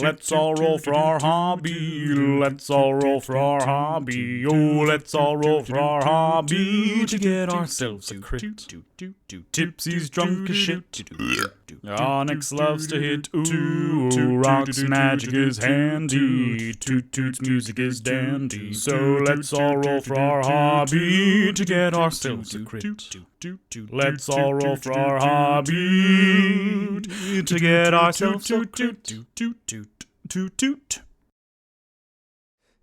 Let's all roll for our hobby. Let's all roll for our hobby. Oh, let's all roll for our hobby to get ourselves a crit. Tipsy's drunk as shit. Onyx loves to hit. Ooh, Rock's magic is handy. Toot Toot's music is dandy. So let's all roll for our hobby to get ourselves a crit. Let's all roll for our hobby to get ourselves a crit. Toot.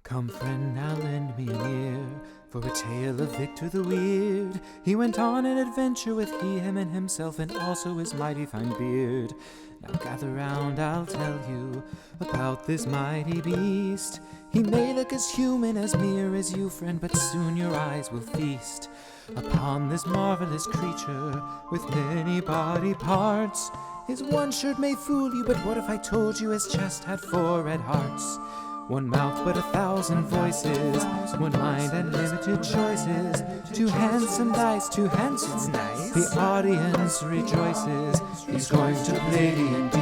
Come, friend, now lend me an ear for a tale of Victor the Weird. He went on an adventure with he, him, and himself, and also his mighty fine beard. Now gather round, I'll tell you about this mighty beast. He may look as human, as mere as you, friend, but soon your eyes will feast upon this marvelous creature with many body parts. His one shirt may fool you, but what if I told you his chest had 4 red hearts? One mouth but 1,000 voices, one mind and limited choices. 2 handsome dice, 2 handsome dice. The audience rejoices. He's going to play D&D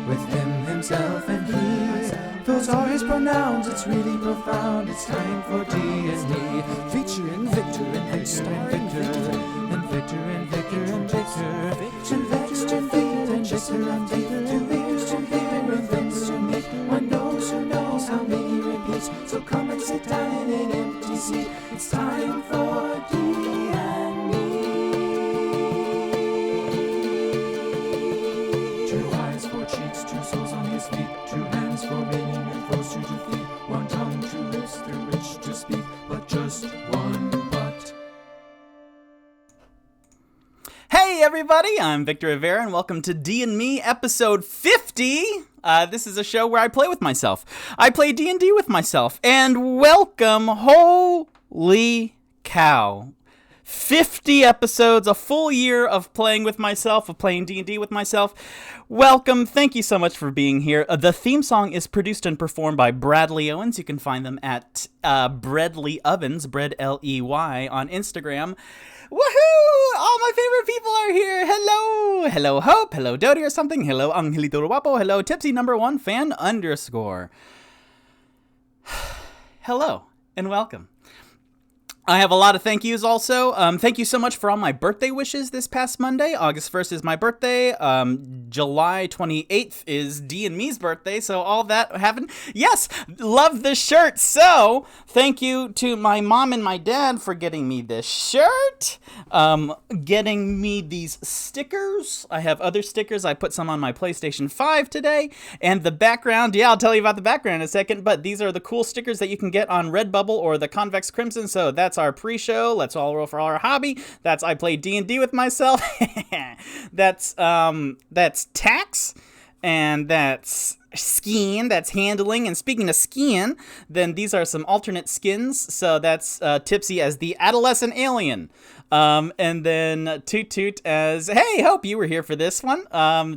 with him, himself, and he. Those are his pronouns, it's really profound. It's time for D&Me, featuring Victor and Victor and Victor and Victor and Victor and Victor and Victor and Victor and Victor and Victor and Victor and Victor. One knows who knows how many repeats. So come and sit down in an empty seat. It's time for D&Me. 2 eyes, 4 cheeks, 2 souls on his feet. 2 hands for winning and foes to defeat. 1 tongue, 2 lips through which to speak, but just one but. Hey everybody, I'm Victor Rivera and welcome to D&Me episode 50. This is a show where I play with myself. I play D&D with myself. And welcome, holy cow. 50 episodes, a full year of playing with myself, of playing D&D with myself. Welcome, thank you so much for being here. The theme song is produced and performed by Bradley Owens. You can find them at Bradley Owens, Bread L-E-Y, on Instagram. Woohoo! All my favorite people are here. Hello. Hello, Hope. Hello, Dodie or something. Hello, Angelito Guapo. Hello, Tipsy #1 fan _ Hello, and welcome. I have a lot of thank yous also. Thank you so much for all my birthday wishes this past Monday. August 1st is my birthday. July 28th is D&Me's birthday, so all that happened. Yes, love the shirt. So thank you to my mom and my dad for getting me this shirt, getting me these stickers. I have other stickers. I put some on my PlayStation 5 today. And the background, yeah, I'll tell you about the background in a second, but these are the cool stickers that you can get on Redbubble or the Convex Crimson, so that's our pre-show. Let's all roll for our hobby. That's I play D&D with myself. That's tax, and that's skiing, that's handling. And speaking of skiing, then these are some alternate skins. So that's Tipsy as the adolescent alien. And then Toot Toot as, hey, Hope, you were here for this one.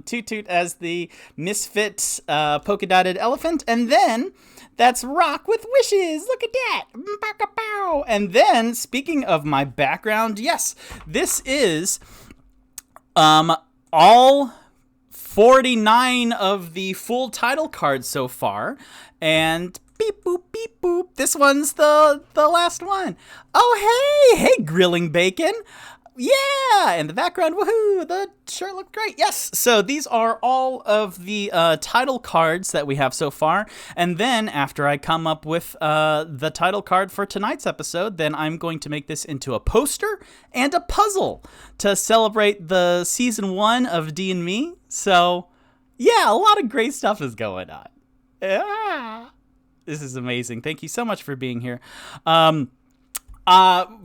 Toot Toot as the misfit polka dotted elephant. And then that's Rock with wishes. Look at that. And then, speaking of my background, yes, this is all 49 of the full title cards so far. And beep boop, beep boop. This one's the last one. Oh, hey, grilling bacon. Yeah, in the background, woohoo, the shirt looked great. Yes, so these are all of the title cards that we have so far. And then after I come up with the title card for tonight's episode, then I'm going to make this into a poster and a puzzle to celebrate the season 1 of D&Me. So yeah, a lot of great stuff is going on. Yeah. This is amazing. Thank you so much for being here.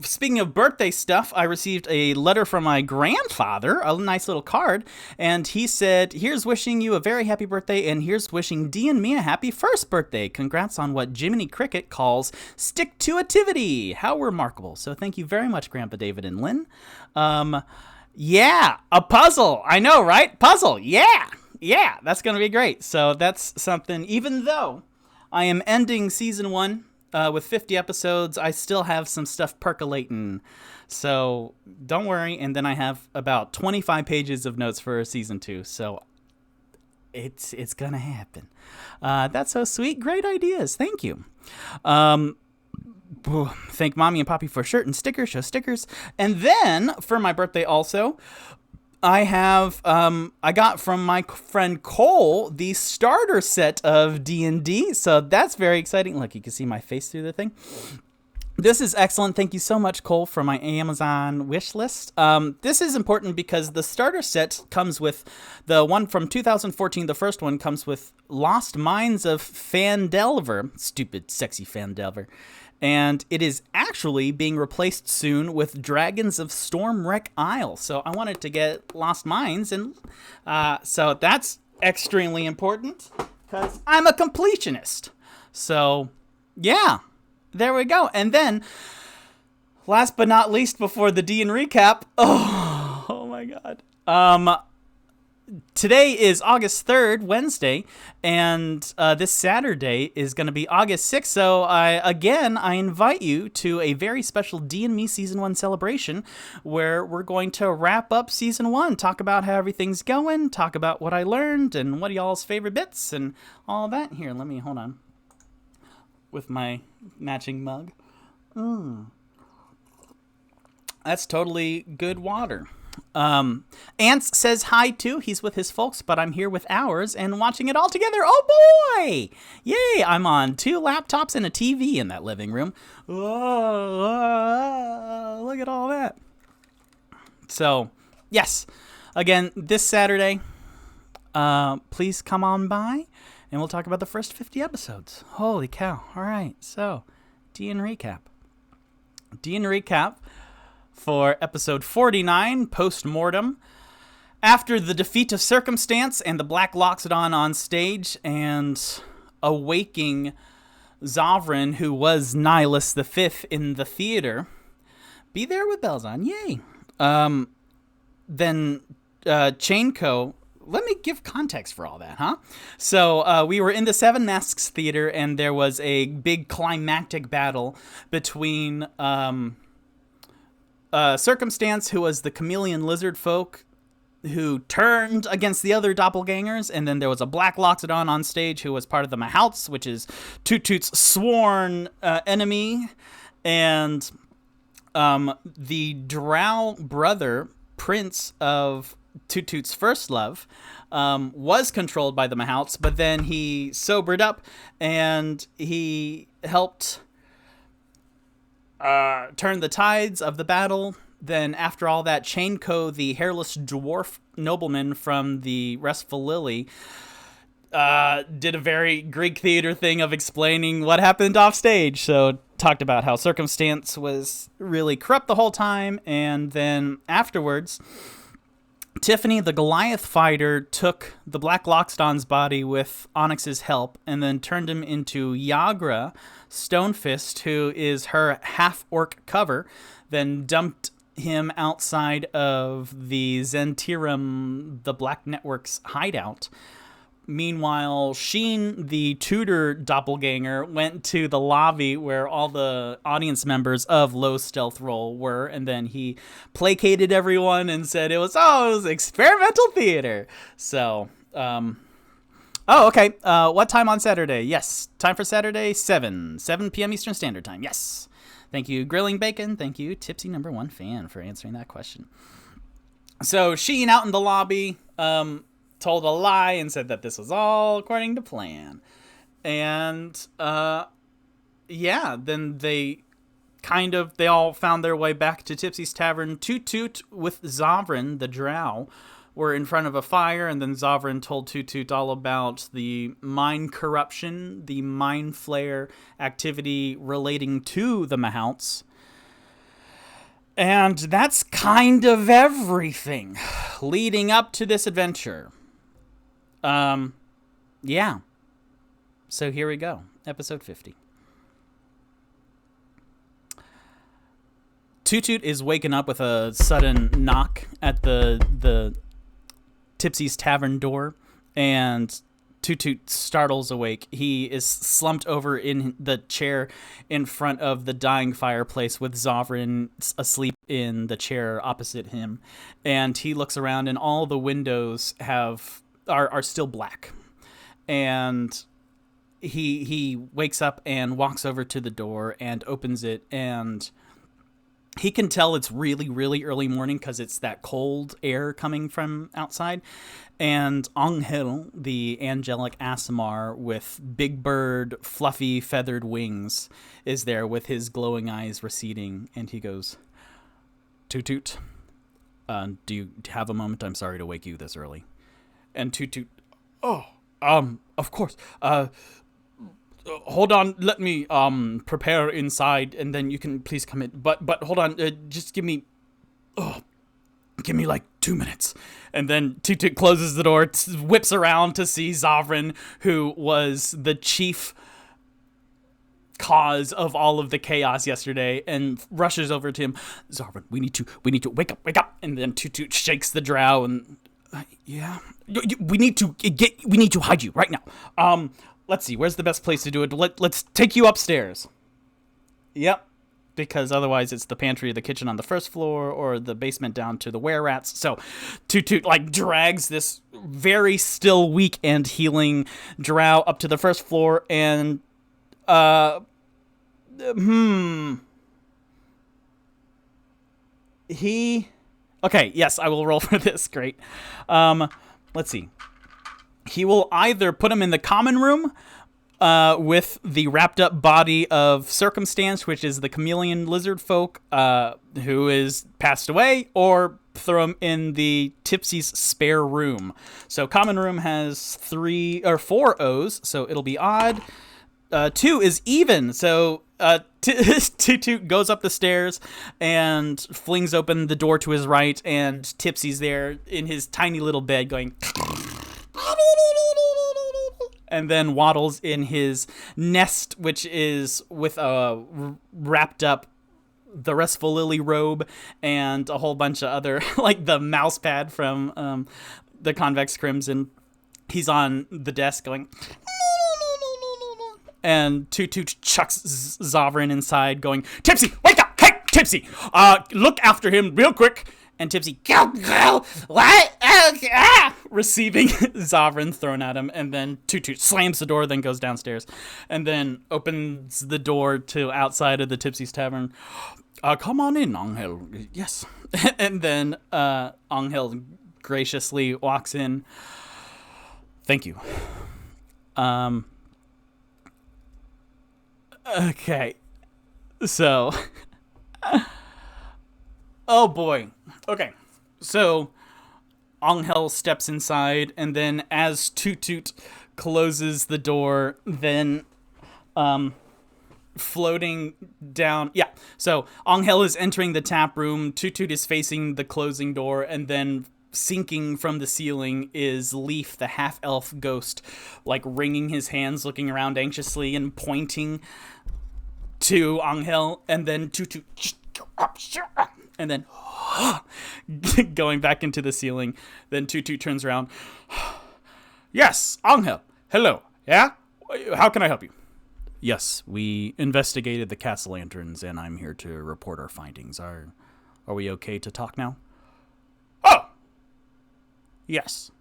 Speaking of birthday stuff, I received a letter from my grandfather, a nice little card, and he said, here's wishing you a very happy birthday, and here's wishing D&Me a happy first birthday. Congrats on what Jiminy Cricket calls stick-to-ativity. How remarkable. So thank you very much, Grandpa David and Lynn. Yeah, a puzzle. I know, right? Puzzle. Yeah, that's going to be great. So that's something, even though I am ending season 1, with 50 episodes, I still have some stuff percolating. So don't worry. And then I have about 25 pages of notes for season 2. So it's gonna happen. That's so sweet. Great ideas. Thank you. Thank Mommy and Poppy for shirt and stickers. Show stickers. And then for my birthday also, I have I got from my friend Cole the starter set of D&D. So that's very exciting. Look, you can see my face through the thing. This is excellent. Thank you so much, Cole, for my Amazon wish list. This is important because the starter set comes with the one from 2014. The first one comes with Lost Mines of Phandelver. Stupid, sexy Phandelver. And it is actually being replaced soon with Dragons of Stormwreck Isle. So I wanted to get Lost Mines, and so that's extremely important because I'm a completionist. So, yeah. There we go. And then, last but not least, before the D&Recap, oh my God. Today is August 3rd, Wednesday, and this Saturday is going to be August 6th. So, I invite you to a very special D&Me Season 1 celebration where we're going to wrap up Season 1, talk about how everything's going, talk about what I learned, and what are y'all's favorite bits, and all that. Here, hold on. With my matching mug. That's totally good water. Ants says hi too. He's with his folks, but I'm here with ours and watching it all together. Oh boy! Yay! I'm on 2 laptops and a TV in that living room. Whoa, look at all that. So, yes. Again, this Saturday, please come on by. And we'll talk about the first 50 episodes. Holy cow. All right. So, D&Recap. D&Recap for episode 49, Post-Mortem. After the defeat of Circumstance and the Black Loxodon on stage and awaking Zovran, who was Nihilus V in the theater. Be there with bells on. Yay. Then Chainco... Let me give context for all that, huh? So we were in the Seven Masks Theater, and there was a big climactic battle between Circumstance, who was the chameleon lizard folk, who turned against the other doppelgangers, and then there was a Black Loxodon on stage who was part of the Mahouts, which is Toot Toot's sworn enemy, and the Drow brother, Prince of Toot Toot's first love, was controlled by the Mahouts, but then he sobered up and he helped turn the tides of the battle. Then after all that, Chainco, the hairless dwarf nobleman from the Restful Lily, did a very Greek theater thing of explaining what happened off stage. So talked about how Circumstance was really corrupt the whole time, and then afterwards... Tiffany, the Goliath fighter, took the Black Loxodon's body with Onyx's help and then turned him into Yagra, Stonefist, who is her half-orc cover, then dumped him outside of the Zentirum, the Black Network's hideout. Meanwhile, Sheen, the Tudor doppelganger, went to the lobby where all the audience members of Low Stealth Roll were, and then he placated everyone and said it was experimental theater. So, okay. What time on Saturday? Yes, time for Saturday, 7 p.m. Eastern Standard Time. Yes. Thank you, Grilling Bacon. Thank you, Tipsy #1 fan, for answering that question. So, Sheen out in the lobby, told a lie and said that this was all according to plan. And, then they all found their way back to Tipsy's Tavern. Toot Toot with Zovran, the drow, were in front of a fire, and then Zovran told Toot Toot all about the mine corruption, the mine flare activity relating to the Mahouts. And that's kind of everything leading up to this adventure. Yeah. So here we go. Episode 50. Toot Toot is waking up with a sudden knock at the Tipsy's Tavern door, and Toot Toot startles awake. He is slumped over in the chair in front of the dying fireplace with Zovran asleep in the chair opposite him. And he looks around, and all the windows have are still black. And he wakes up and walks over to the door and opens it, and he can tell it's really, really early morning because it's that cold air coming from outside. And Angel, the angelic Aasimar with big bird, fluffy, feathered wings, is there with his glowing eyes receding. And he goes, Toot Toot, do you have a moment? I'm sorry to wake you this early. And Toot Toot, of course. Hold on, let me prepare inside, and then you can please come in. But hold on, just give me like 2 minutes. And then Toot Toot closes the door, whips around to see Zovran, who was the chief cause of all of the chaos yesterday, and rushes over to him. Zovran, we need to wake up. And then Toot Toot shakes the drow and yeah, we need to hide you right now. Let's see, where's the best place to do it? Let's take you upstairs. Yep, because otherwise it's the pantry or the kitchen on the first floor, or the basement down to the were-rats. So Toot Toot like drags this very still weak and healing drow up to the first floor, and okay, yes, I will roll for this. Great. Let's see. He will either put him in the common room with the wrapped up body of Circumstance, which is the chameleon lizard folk who is passed away, or throw him in the Tipsy's spare room. So common room has 3 or 4 O's, so it'll be odd. 2 is even, so Toot Toot goes up the stairs and flings open the door to his right, and Tipsy's there in his tiny little bed going... and then waddles in his nest, which is with a wrapped up the Restful Lily robe and a whole bunch of other, like the mouse pad from the Convex Crimson. He's on the desk going... and Toot Toot chucks Zovran inside going, Tipsy, wake up! Hey, Tipsy! Look after him real quick. And Tipsy, what? Receiving Zovran thrown at him, and then Toot Toot slams the door, then goes downstairs, and then opens the door to outside of the Tipsy's tavern. Come on in, Angel. Yes. And then Angel graciously walks in. Thank you. Okay. So... oh boy. Okay. So Angel steps inside, and then as Toot Toot closes the door, then floating down... yeah. So Angel is entering the tap room. Toot Toot is facing the closing door, and then sinking from the ceiling is Leaf, the half-elf ghost, like wringing his hands, looking around anxiously and pointing to Angel, and then Toot Toot... and then going back into the ceiling. Then Toot Toot turns around. Yes, Angel. Hello. Yeah? How can I help you? Yes, we investigated the castle lanterns, and I'm here to report our findings. Are we okay to talk now? Oh! Yes.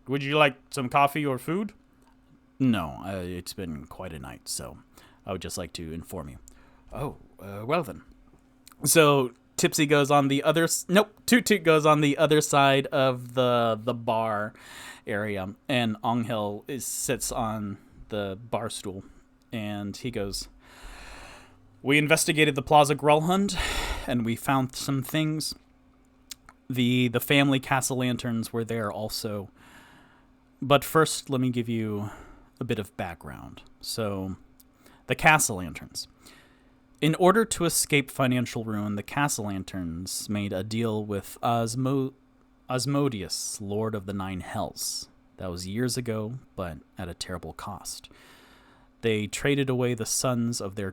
Would you like some coffee or food? No, it's been quite a night, so I would just like to inform you. Oh, well then. So Tipsy goes on the other... Toot Toot goes on the other side of the bar area, and Angel sits on the bar stool, and he goes, we investigated the Plaza Grulhund, and we found some things. The family castle lanterns were there also. But first, let me give you a bit of background. So, the castle lanterns. In order to escape financial ruin, the castle lanterns made a deal with Asmodeus, Lord of the Nine Hells. That was years ago, but at a terrible cost. They traded away the souls of their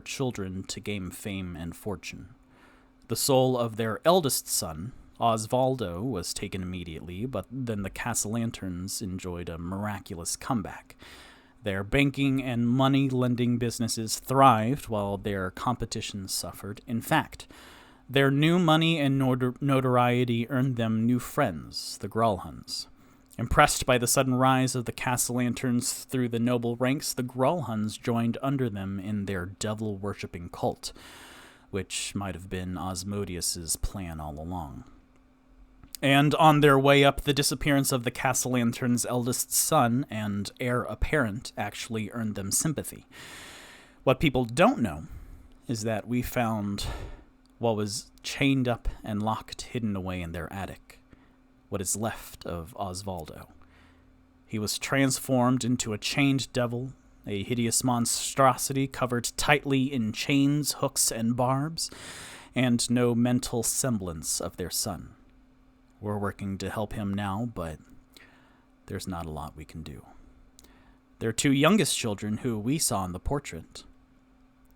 children to gain fame and fortune. The soul of their eldest son, Osvaldo, was taken immediately, but then the castle lanterns enjoyed a miraculous comeback. Their banking and money-lending businesses thrived while their competition suffered. In fact, Their new money and notoriety earned them new friends, the Grolhuns. Impressed by the sudden rise of the Castellanterns through the noble ranks, the Grolhuns joined under them in their devil-worshipping cult, which might have been Asmodeus's plan all along. And on their way up, the disappearance of the Castellanterns' eldest son and heir apparent actually earned them sympathy. What people don't know is that we found what was chained up and locked hidden away in their attic, what is left of Osvaldo. He was transformed into a chained devil, a hideous monstrosity covered tightly in chains, hooks, and barbs, and no mental semblance of their son. We're working to help him now, but there's not a lot we can do. Their two youngest children, who we saw in the portrait.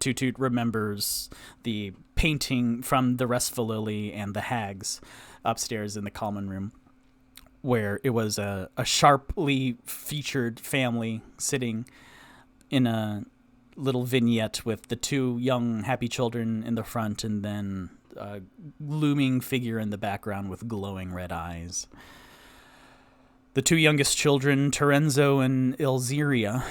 Toot remembers the painting from the Restful Lily and the Hags upstairs in the common room, where it was a sharply featured family sitting in a little vignette with the two young happy children in the front and then a looming figure in the background with glowing red eyes. The two youngest children, Terenzo and Ilziria,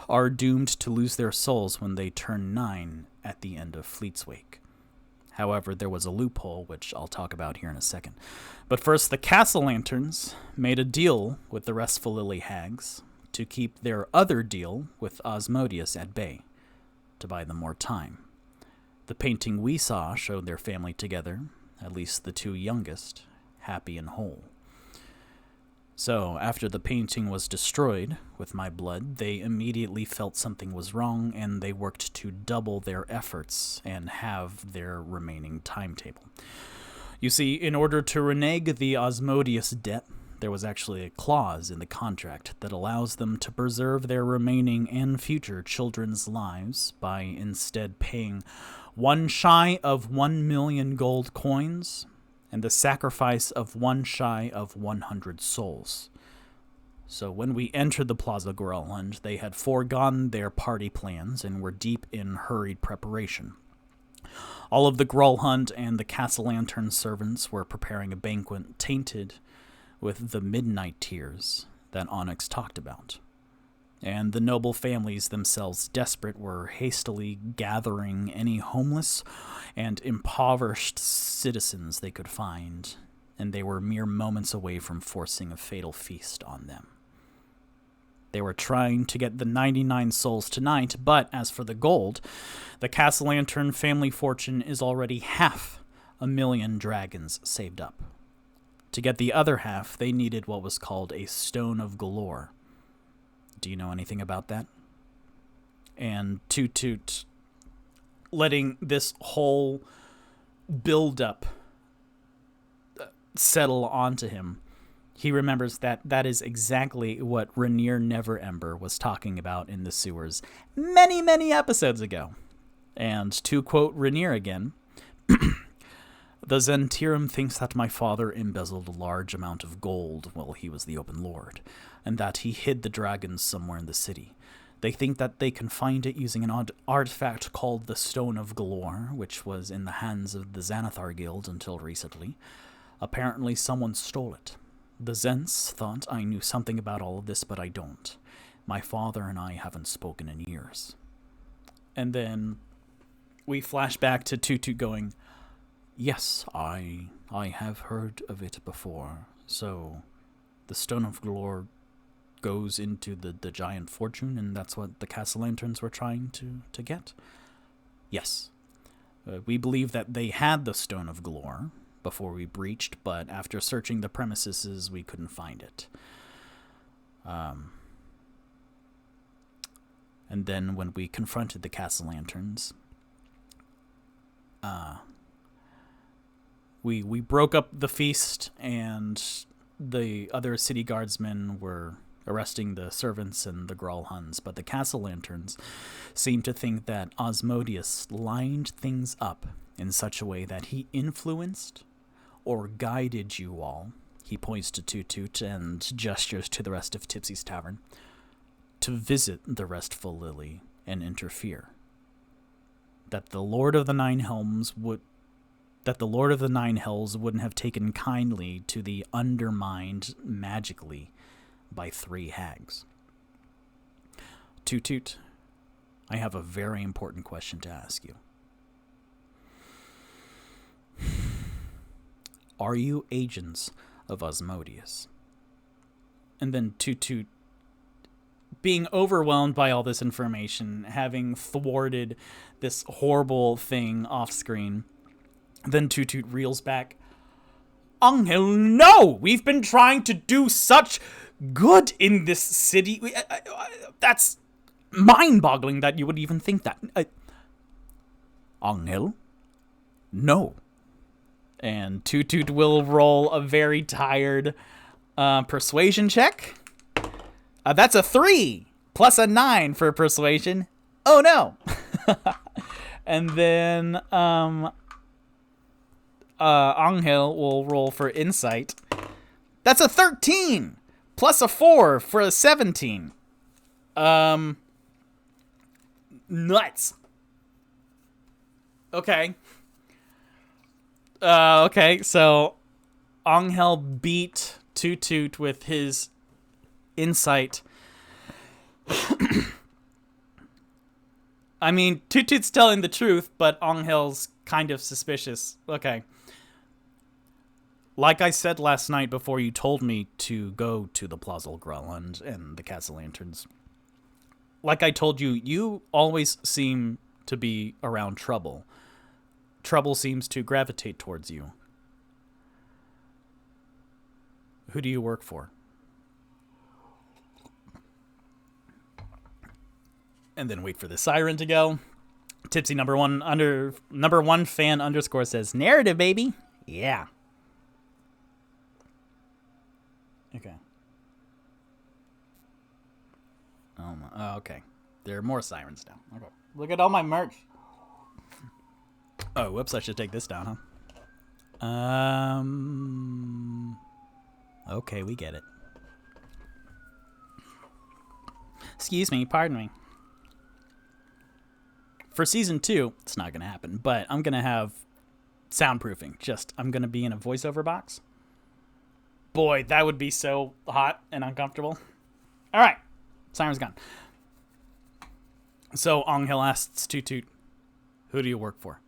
are doomed to lose their souls when they turn 9 at the end of Fleet's Wake. However, there was a loophole, which I'll talk about here in a second. But first, the Castellanterns made a deal with the Restful Lily Hags to keep their other deal with Asmodeus at bay, to buy them more time. The painting we saw showed their family together, at least the two youngest, happy and whole. So, after the painting was destroyed with my blood, they immediately felt something was wrong, and they worked to double their efforts and halve their remaining timetable. You see, in order to renege the Asmodeus debt, there was actually a clause in the contract that allows them to preserve their remaining and future children's lives by instead paying 1 shy of 1 million gold coins and the sacrifice of 1 shy of 100 souls. So when we entered the Plaza Grolhund, they had foregone their party plans and were deep in hurried preparation. All of the Grolhund and the Castellantern servants were preparing a banquet tainted with the midnight tears that Onyx talked about. And the noble families themselves, desperate, were hastily gathering any homeless and impoverished citizens they could find, and they were mere moments away from forcing a fatal feast on them. They were trying to get the 99 souls tonight, but as for the gold, the Castellantern family fortune is already 500,000 dragons saved up. To get the other half, they needed what was called a Stone of Galore. Do you know anything about that? And Toot, letting this whole build-up settle onto him, he remembers that that is exactly what Rainier Neverember was talking about in the sewers many, many episodes ago. And to quote Rainier again, the Zentirum thinks that my father embezzled a large amount of gold while he was the open lord, and that he hid the dragons somewhere in the city. They think that they can find it using an odd artifact called the Stone of Galore, which was in the hands of the Xanathar Guild until recently. Apparently someone stole it. The Zents thought I knew something about all of this, but I don't. My father and I haven't spoken in years. And then we flash back to Toot going, yes, I have heard of it before. So, the Stone of Galore goes into the giant fortune, and that's what the Castellanterns were trying to get? Yes. We believe that they had the Stone of Galore before we breached, but after searching the premises, we couldn't find it. And then when we confronted the Castellanterns, we broke up the feast, and the other city guardsmen were arresting the servants and the Grolhuns, but the Castellanterns seemed to think that Asmodeus lined things up in such a way that he influenced or guided you all, he points to Toot and gestures to the rest of Tipsy's Tavern, to visit the Restful Lily and interfere. That the Lord of the Nine Helms that the Lord of the Nine Hells wouldn't have taken kindly to the undermined magically by 3 hags. Toot Toot, I have a very important question to ask you. Are you agents of Asmodeus? And then Toot Toot, being overwhelmed by all this information, having thwarted this horrible thing off screen, then Toot Toot reels back. Angel, no! We've been trying to do such good in this city. That's mind-boggling that you would even think that. Angel, no. And Toot Toot will roll a very tired persuasion check. That's a 3 plus a 9 for persuasion. Oh no. And then Angel will roll for insight. That's a 13 plus a 4 for a 17. Nuts. Okay. Okay, so Angel beat Toot Toot with his insight. I mean, Toot Toot's telling the truth, but Angel's kind of suspicious. Okay. Like I said last night before you told me to go to the Plaza Grelland and the Castle Lanterns, like I told you, you always seem to be around trouble. Trouble seems to gravitate towards you. Who do you work for? And then wait for the siren to go. Tipsy number one fan underscore says, narrative, baby. Yeah. Okay. Oh, okay. There are more sirens now. Okay. Look at all my merch. Oh, whoops, I should take this down, huh? Okay, we get it. Excuse me, pardon me. For season 2, it's not going to happen, but I'm going to have soundproofing. I'm going to be in a voiceover box. Boy, that would be so hot and uncomfortable. All right, siren's gone. So Angel asks Toot Toot, who do you work for?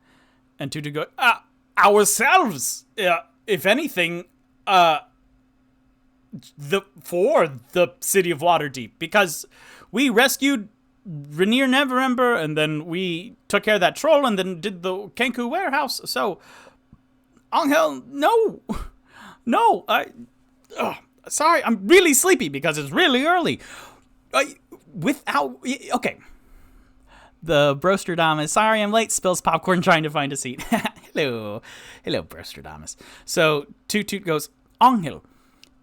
And Toot Toot goes, ourselves. If anything, for the city of Waterdeep, because we rescued Rainier Neverember, and then we took care of that troll, and then did the Kenku warehouse. So, Angel, no, sorry, I'm really sleepy because it's really early. Okay. The Brostradamus, sorry I'm late, spills popcorn trying to find a seat. Hello, Brostradamus. So Toot Toot goes, Angel,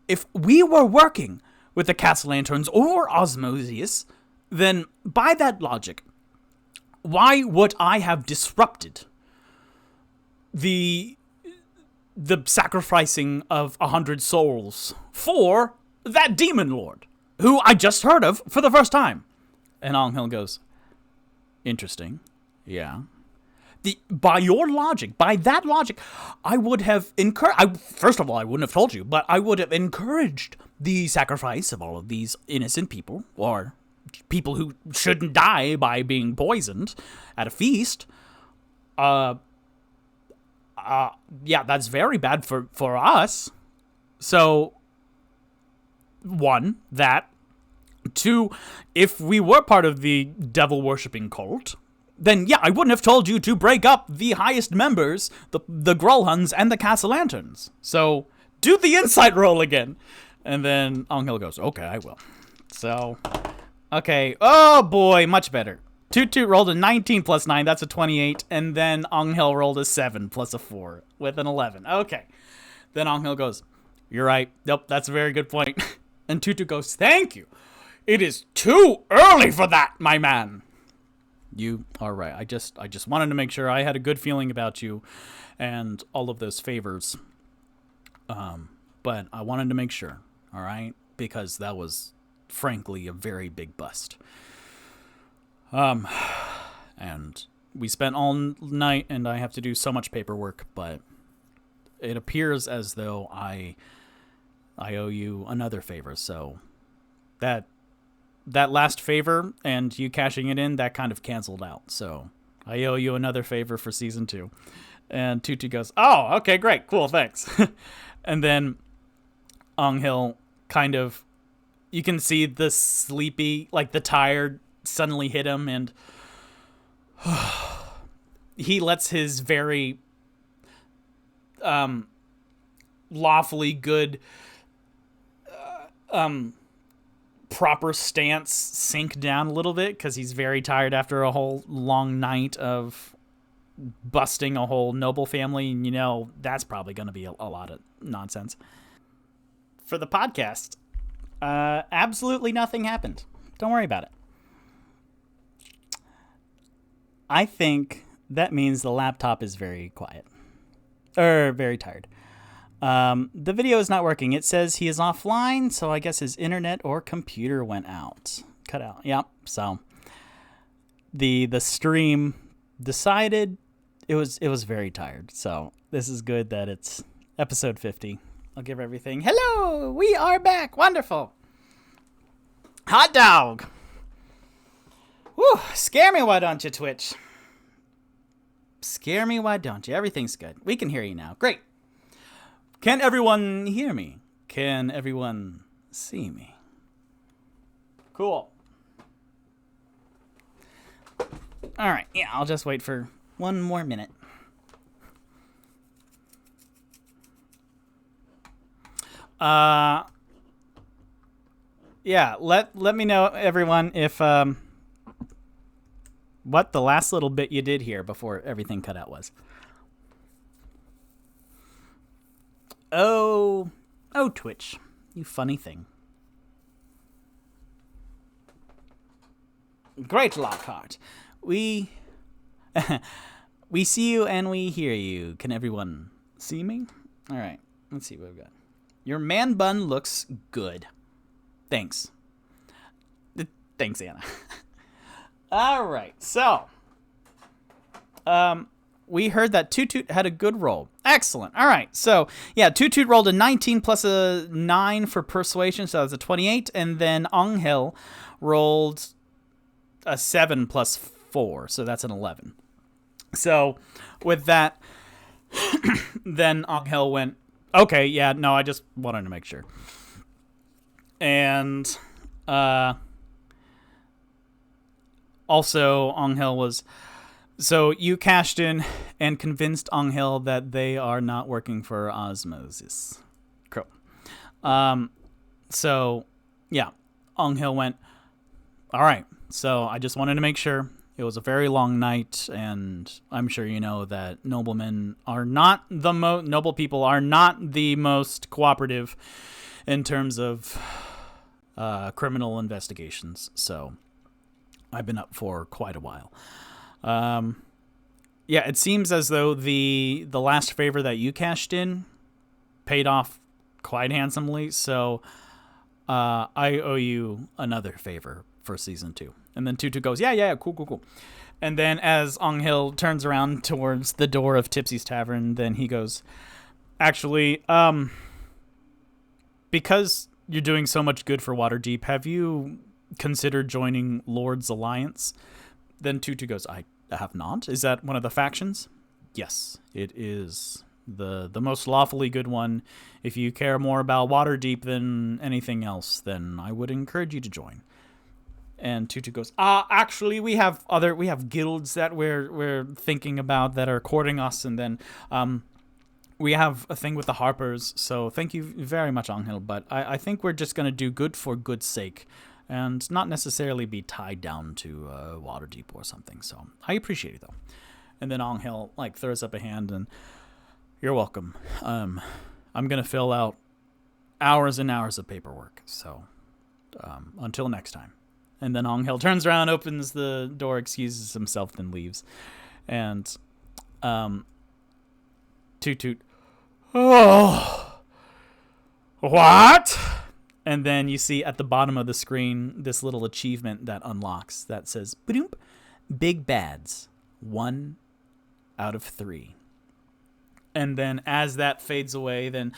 if we were working with the Castle Lanterns or Osmodeus, then by that logic, why would I have disrupted the sacrificing of 100 souls for that demon lord, who I just heard of for the first time? And Angel goes, interesting. Yeah. By that logic, I would have first of all, I wouldn't have told you, but I would have encouraged the sacrifice of all of these innocent people, or people who shouldn't die by being poisoned at a feast. Yeah, that's very bad for us. So, 1, that. 2, if we were part of the devil-worshipping cult, then yeah, I wouldn't have told you to break up the highest members, the Grolhuns and the Castle Lanterns. So, do the insight roll again. And then Angel goes, okay, I will. So, okay. Oh boy, much better. Toot Toot rolled a 19 plus 9, that's a 28. And then Angel rolled a 7 plus a 4 with an 11. Okay. Then Angel goes, you're right. Nope, that's a very good point. And Toot Toot goes, thank you. It is too early for that, my man. You are right. I just wanted to make sure I had a good feeling about you and all of those favors. But I wanted to make sure, all right? Because that was, frankly, a very big bust. And we spent all night and I have to do so much paperwork, but it appears as though I owe you another favor. So that last favor and you cashing it in, that kind of canceled out. So I owe you another favor for season 2. And Tutu goes, oh, okay, great, cool, thanks. And then Anghel kind of, you can see the sleepy, like the tired suddenly hit him, and he lets his very lawfully good proper stance sink down a little bit because he's very tired after a whole long night of busting a whole noble family, and you know that's probably going to be a lot of nonsense. For the podcast, absolutely nothing happened. Don't worry about it. I think that means the laptop is very quiet. Very tired. The video is not working. It says he is offline, so I guess his internet or computer went out. Cut out. Yep. So the stream decided it was very tired. So this is good that it's episode 50. I'll give everything. Hello, we are back. Wonderful. Hot dog. Woo, scare me, why don't you, Twitch? Scare me, why don't you? Everything's good. We can hear you now. Great. Can everyone hear me? Can everyone see me? Cool. All right. Yeah, I'll just wait for one more minute. Yeah, let me know, everyone, if what the last little bit you did here before everything cut out was. Oh, Twitch, you funny thing. Great, Lockhart. We see you and we hear you. Can everyone see me? All right, let's see what we've got. Your man bun looks good. Thanks. Thanks, Anna. All right, so we heard that Toot Toot had a good roll. Excellent. All right, so yeah, Toot Toot rolled a 19 plus a 9 for persuasion, so that's a 28, and then Anghel rolled a 7 plus 4, so that's an 11. So with that, then Anghel went, okay, yeah, no, I just wanted to make sure. And also Anghel was, so you cashed in and convinced Anghel that they are not working for osmosis. Cool. So yeah, Anghel went, all right, so I just wanted to make sure. It was a very long night, and I'm sure you know that noblemen are not the noble people are not the most cooperative in terms of criminal investigations. So I've been up for quite a while. Yeah, it seems as though the last favor that you cashed in paid off quite handsomely. So I owe you another favor for season 2. And then Tutu goes, yeah, cool. And then as Anghel turns around towards the door of Tipsy's Tavern, then he goes, actually, because you're doing so much good for Waterdeep, have you considered joining Lord's Alliance? Then Tutu goes, I have not. Is that one of the factions? Yes, it is the most lawfully good one. If you care more about Waterdeep than anything else, then I would encourage you to join. And Tutu goes, actually, we have guilds that we're thinking about that are courting us, and then we have a thing with the Harpers. So thank you very much, Anghel, but I think we're just going to do good for good's sake, and not necessarily be tied down to Waterdeep or something. So I appreciate it, though. And then Anghel throws up a hand, and you're welcome. I'm going to fill out hours and hours of paperwork. So until next time. And then Anghel turns around, opens the door, excuses himself, then leaves. And Toot Toot, oh, what? And then you see at the bottom of the screen this little achievement that unlocks that says, "Boom, Big Bads 1 out of 3. And then as that fades away, then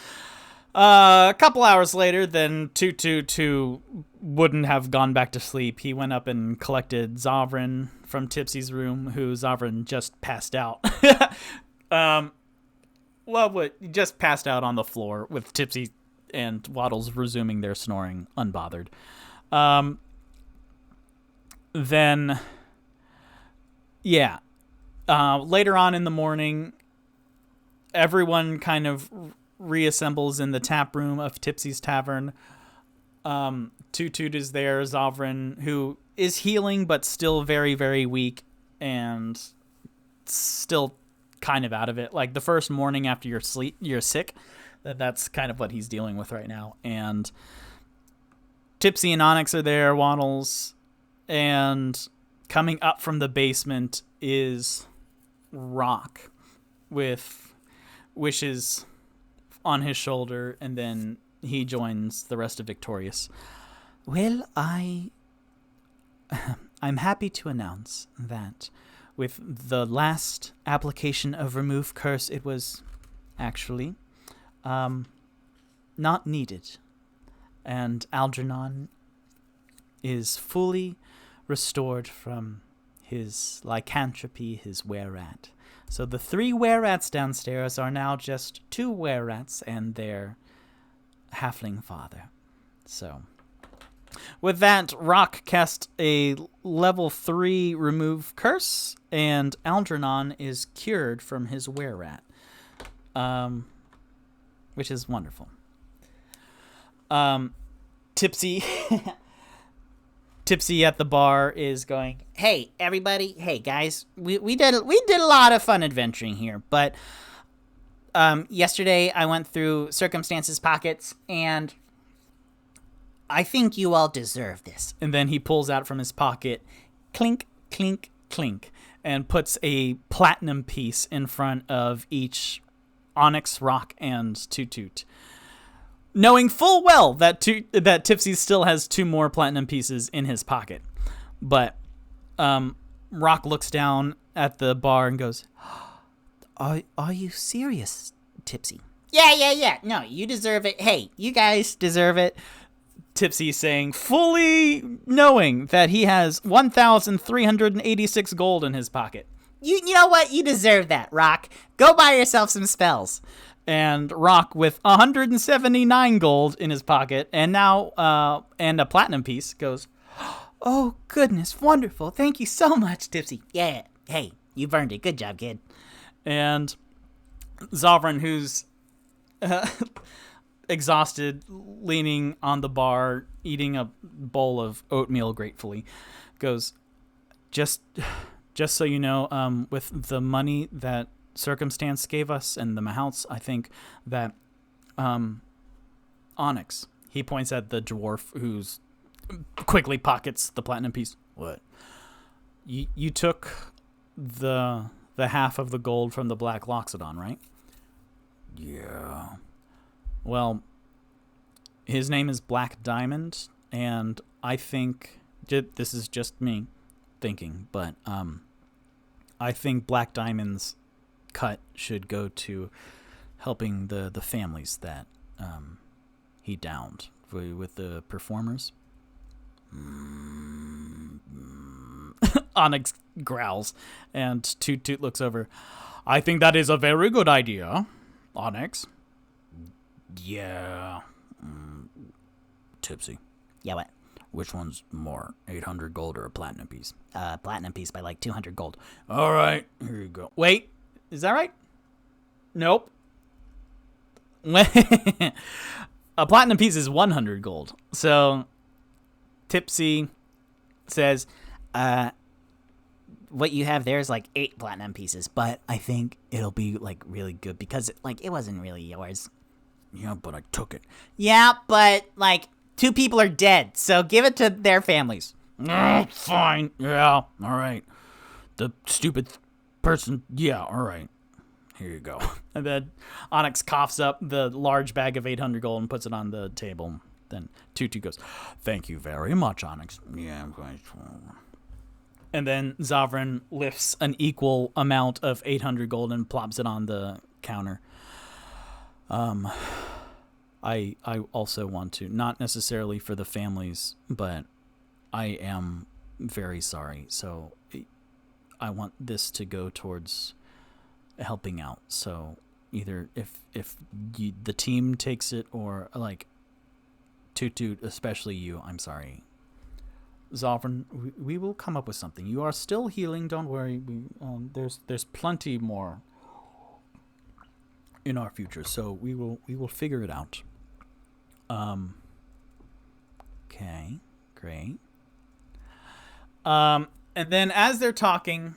a couple hours later, then Toot who wouldn't have gone back to sleep, he went up and collected Zovrin from Tipsy's room, who Zovrin just passed out. Just passed out on the floor with Tipsy and Waddles resuming their snoring unbothered. Later on in the morning, everyone kind of reassembles in the tap room of Tipsy's Tavern. Toot is there, Zovrin, who is healing but still very, very weak and still kind of out of it. Like the first morning after you're sick, that's kind of what he's dealing with right now. And Tipsy and Onyx are there, Waddles, and coming up from the basement is Rock with Wishes on his shoulder, and then he joins the rest of Victorious. Well, I'm happy to announce that with the last application of Remove Curse, it was actually not needed. And Algernon is fully restored from his lycanthropy, his were-rat. So the 3 were-rats downstairs are now just 2 were-rats and their halfling father. So with that, Rock cast a level 3 remove curse, and Algernon is cured from his were-rat, which is wonderful. Tipsy at the bar is going, Hey, everybody. Hey, guys. We did a lot of fun adventuring here, but yesterday I went through Circumstance's pockets, and I think you all deserve this. and then he pulls out from his pocket, clink, clink, clink, and puts a platinum piece in front of each Onyx, Rock, and Toot. Knowing full well that Tipsy still has 2 more platinum pieces in his pocket. But Rock looks down at the bar and goes, Are you serious, Tipsy? Yeah. No, you deserve it. Hey, you guys deserve it. Tipsy saying, fully knowing that he has 1,386 gold in his pocket. You know what? You deserve that, Rock. Go buy yourself some spells. And Rock with 179 gold in his pocket and now and a platinum piece goes, Oh, goodness, wonderful. Thank you so much, Tipsy. Yeah. Hey, you've earned it. Good job, kid. And Zovrin, who's exhausted, leaning on the bar, eating a bowl of oatmeal gratefully, goes, just so you know, with the money that Circumstance gave us and the Mahouts, I think that Onyx, he points at the dwarf who's quickly pockets the platinum piece. What? You took the half of the gold from the Black Loxodon, right? Yeah. Well, his name is Black Diamond, and I think this is just me thinking, but I think Black Diamond's cut should go to helping the families that he downed with the performers. Onyx growls, and Toot looks over. I think that is a very good idea, Onyx. Yeah. Tipsy. Yeah, what? Which one's more, 800 gold or a platinum piece? Platinum piece by like 200 gold. All right, here you go. Wait, is that right? Nope. A platinum piece is 100 gold. So Tipsy says, what you have there is like 8 platinum pieces, but I think it'll be like really good because it wasn't really yours. Yeah, but I took it. Yeah, but like 2 people are dead, so give it to their families. Fine. Yeah, all right. The stupid person. Yeah, all right. Here you go. And then Onyx coughs up the large bag of 800 gold and puts it on the table. Then Toot goes, thank you very much, Onyx. Yeah, I'm going to. And then Zavrin lifts an equal amount of 800 gold and plops it on the counter. I also want to, not necessarily for the families, but I am very sorry. So I want this to go towards helping out. So either if the team takes it, or like Toot Toot, especially you, I'm sorry. Zavrin, we will come up with something. You are still healing. Don't worry. There's plenty more in our future, so we will figure it out. Okay, great. And then as they're talking,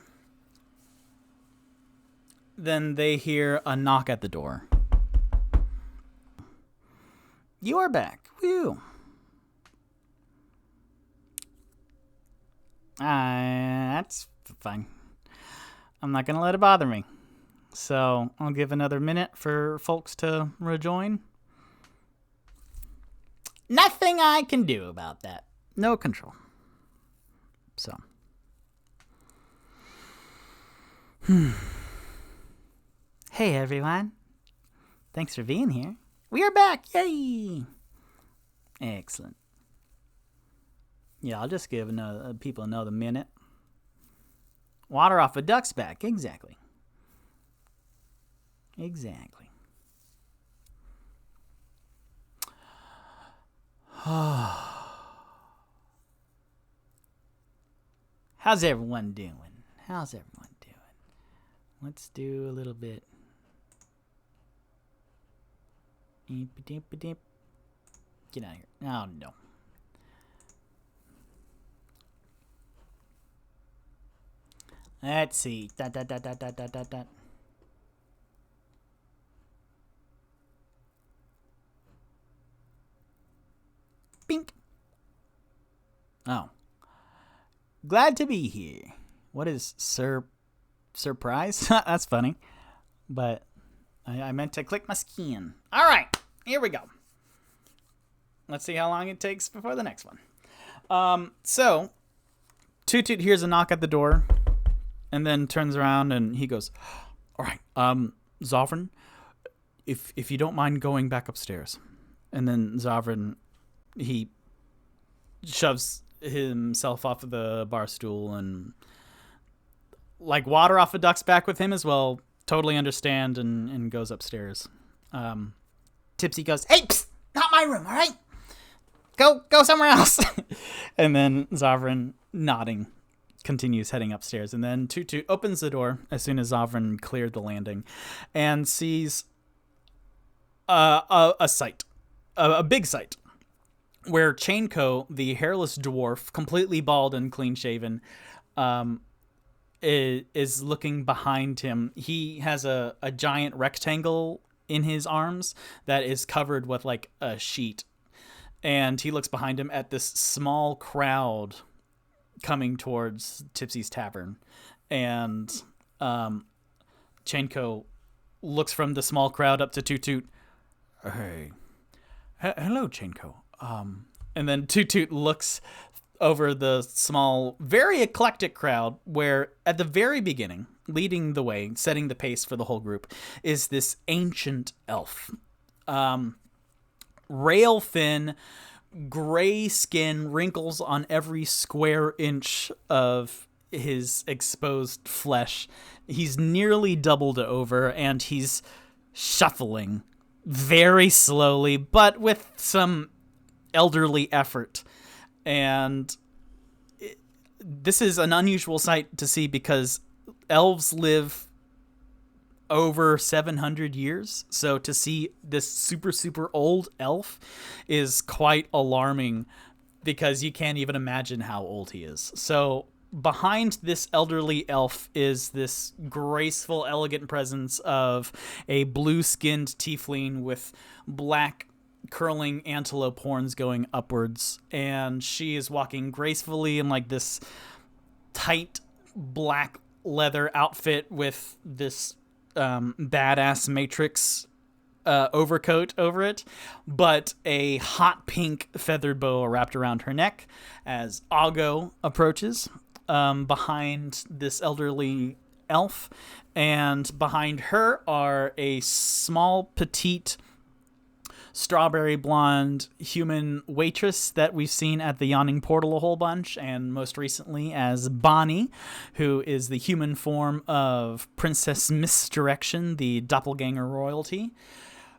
then they hear a knock at the door. You are back. Woo. That's fine. I'm not going to let it bother me. So I'll give another minute for folks to rejoin. Nothing I can do about that. No control. So. Hey, everyone. Thanks for being here. We are back. Yay. Excellent. Yeah, I'll just give people another minute. Water off a duck's back. Exactly. How's everyone doing? Let's do a little bit. Get out of here. Oh, no. Let's see. Dot. Bink. Oh. Glad to be here. What is surprise? That's funny. But I meant to click my skin. All right. Here we go. Let's see how long it takes before the next one. So, Toot Toot hears a knock at the door and then turns around and he goes, all right, Zavrin, if you don't mind going back upstairs. And then Zavrin, he shoves himself off of the bar stool and like water off a duck's back with him as well. Totally understand and goes upstairs. Tipsy goes, hey, psst, not my room, all right? Go somewhere else. And then Zavrin, nodding, continues heading upstairs. And then Toot Toot opens the door as soon as Zavrin cleared the landing and sees a sight, a big sight, where Chainco, the hairless dwarf, completely bald and clean-shaven, is looking behind him. He has a giant rectangle in his arms that is covered with like a sheet. And he looks behind him at this small crowd coming towards Tipsy's tavern. And Chainco looks from the small crowd up to Toot Toot. Hey. Hello, Chainco. And then Toot Toot looks over the small, very eclectic crowd where at the very beginning, leading the way, setting the pace for the whole group, is this ancient elf. Rail thin, gray skin, wrinkles on every square inch of his exposed flesh. He's nearly doubled over, and he's shuffling very slowly, but with some elderly effort. And this is an unusual sight to see because elves live over 700 years. So to see this super, super old elf is quite alarming because you can't even imagine how old he is. So behind this elderly elf is this graceful, elegant presence of a blue-skinned tiefling with black curling antelope horns going upwards, and she is walking gracefully in like this tight black leather outfit with this badass matrix overcoat over it, but a hot pink feathered boa wrapped around her neck as Ago approaches. behind this elderly elf, and behind her are a small, petite, strawberry blonde human waitress that we've seen at the Yawning Portal a whole bunch, and most recently as Bonnie, who is the human form of Princess Misdirection, the doppelganger royalty,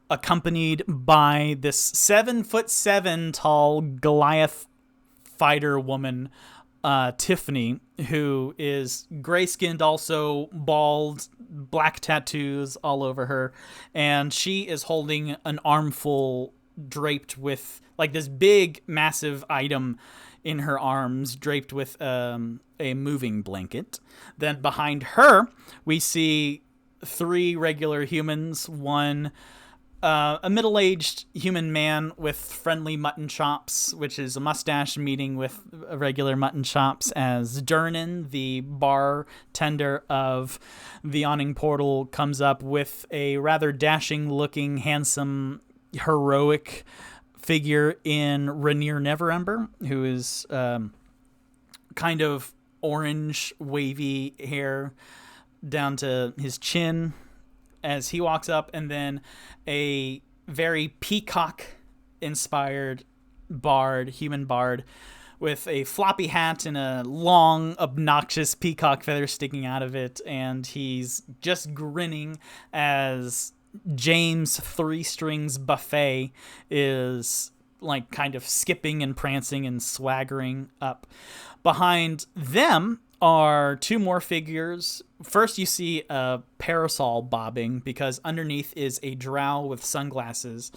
accompanied by this 7'7" tall Goliath fighter woman, Tiffany, who is gray-skinned, also bald, black tattoos all over her, and she is holding an armful draped with, like, this big, massive item in her arms, draped with a moving blanket. Then behind her, we see 3 regular humans, one a middle-aged human man with friendly mutton chops, which is a mustache meeting with regular mutton chops, as Durnan, the bartender of the Yawning Portal, comes up with a rather dashing-looking, handsome, heroic figure in Rainier Neverember, who is kind of orange, wavy hair down to his chin as he walks up, and then a very peacock-inspired bard, human bard, with a floppy hat and a long, obnoxious peacock feather sticking out of it, and he's just grinning as James 3 Strings Buffet is, like, kind of skipping and prancing and swaggering up. Behind them are 2 more figures. First, you see a parasol bobbing, because underneath is a drow with sunglasses,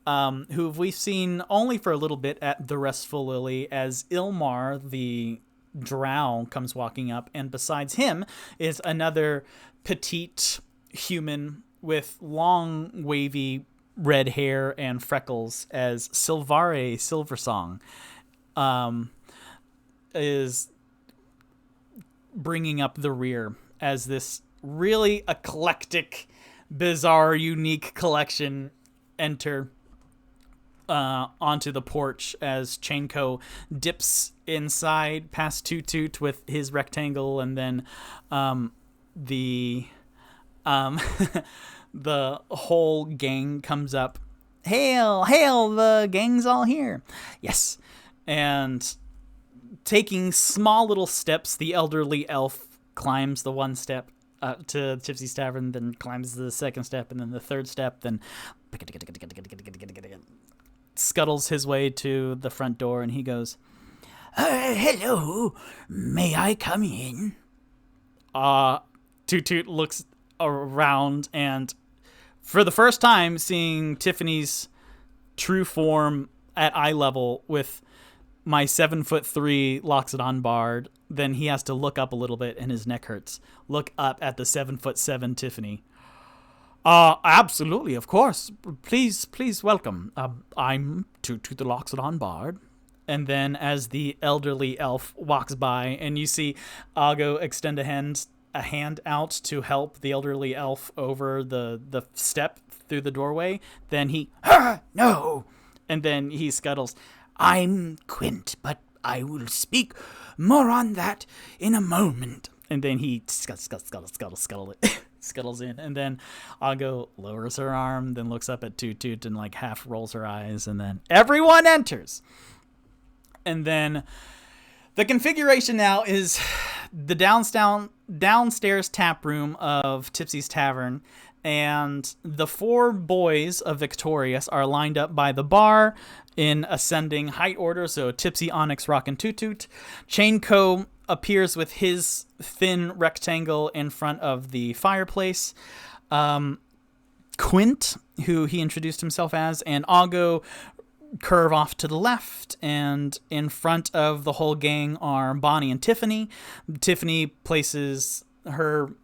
who we've seen only for a little bit at the Restful Lily, as Ilmar, the drow, comes walking up, and besides him is another petite human with long, wavy red hair and freckles, as Silvare Silversong is bringing up the rear as this really eclectic, bizarre, unique collection enter onto the porch as Chainco dips inside past Toot Toot with his rectangle, and then the the whole gang comes up. Hail, hail, the gang's all here. Yes. And taking small little steps, the elderly elf climbs the 1 step to Tipsy's Tavern, then climbs the 2nd step, and then the 3rd step, then scuttles his way to the front door, and he goes, Hello, may I come in? Toot Toot looks around, and for the first time seeing Tiffany's true form at eye level with my 7'3" Loxodon bard, then he has to look up a little bit and his neck hurts. Look up at the 7'7" Tiffany. Absolutely, of course. Please, welcome. I'm to the Loxodon bard. And then as the elderly elf walks by, and you see Ago extend a hand out to help the elderly elf over the step through the doorway, then he, No, and then he scuttles. I'm Quint, but I will speak more on that in a moment. And then he scuttles in, and then Ago lowers her arm, then looks up at Toot Toot and, like, half rolls her eyes, and then everyone enters. And then the configuration now is the downstairs tap room of Tipsy's Tavern, and the 4 boys of Victorious are lined up by the bar in ascending height order, so Tipsy, Onyx, Rock, and Toot Toot. Chainco appears with his thin rectangle in front of the fireplace. Quint, who he introduced himself as, and Ago curve off to the left, and in front of the whole gang are Bonnie and Tiffany. Tiffany places her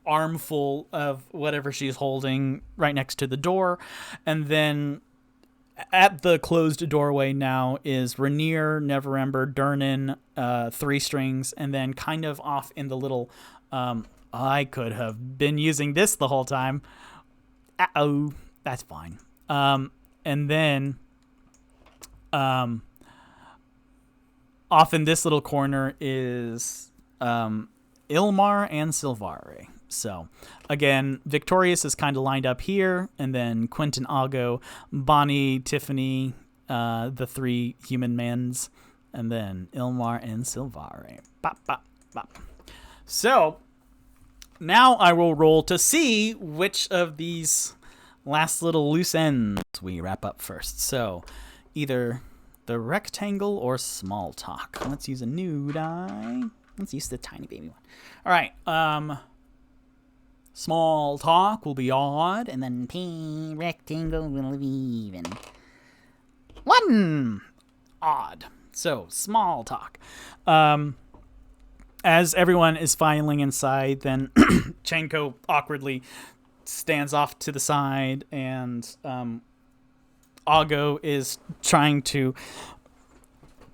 armful of whatever she's holding right next to the door, and then at the closed doorway now is Rainier, Neverember, Durnan, 3 Strings, and then kind of off in the little, I could have been using this the whole time. Uh-oh, that's fine. And then off in this little corner is Ilmar and Silvare. So, again, Victorious is kind of lined up here, and then Quentin, Ago, Bonnie, Tiffany, the three human mans, and then Ilmar and Silvare. Bop, bop, bop. So, now I will roll to see which of these last little loose ends we wrap up first. So, either the rectangle or small talk. Let's use a new die. Let's use the tiny baby one. All right. Small talk will be odd, and then Rectangle will be even. 1 odd. So, small talk. As everyone is filing inside, then Chenko awkwardly stands off to the side, and Ago is trying to...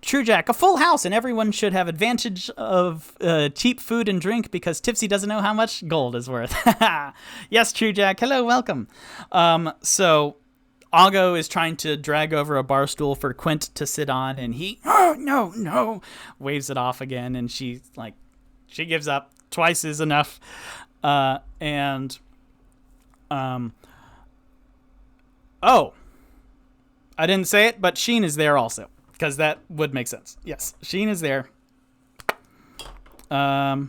True Jack, a full house, and everyone should have advantage of cheap food and drink because Tipsy doesn't know how much gold is worth. Yes, True Jack. Hello, welcome. So Ago is trying to drag over a bar stool for Quint to sit on, and he, oh, no, waves it off again, and she gives up. Twice is enough. Oh, I didn't say it, but Sheen is there also. Because that would make sense. Yes, Sheen is there. On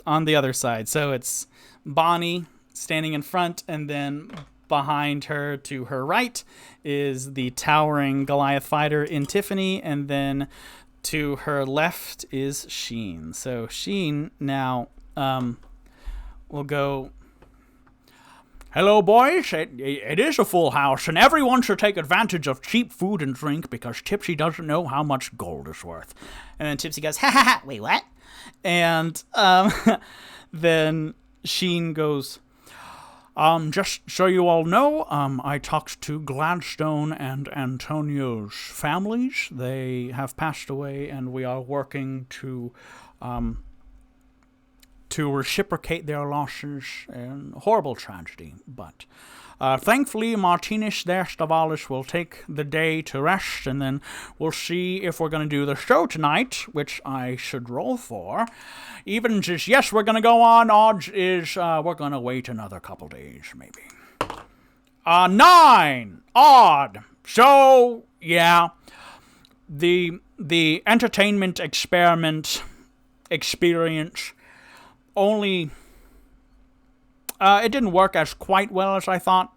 the other side. So it's Bonnie standing in front, and then behind her to her right is the towering Goliath fighter in Tiffany, and then to her left is Sheen. So Sheen now will go... Hello, boys. It is a full house, and everyone should take advantage of cheap food and drink because Tipsy doesn't know how much gold is worth. And then Tipsy goes, ha ha ha, wait, what? And then Sheen goes, just so you all know, I talked to Gladstone and Antonio's families. They have passed away, and we are working to reciprocate their losses in horrible tragedy. But thankfully, Martinez de Stavalis will take the day to rest, and then we'll see if we're going to do the show tonight, which I should roll for. Evens is yes, we're going to go on. Odds is we're going to wait another couple days, maybe. 9 odd. So, yeah, the entertainment experience only it didn't work as quite well as I thought.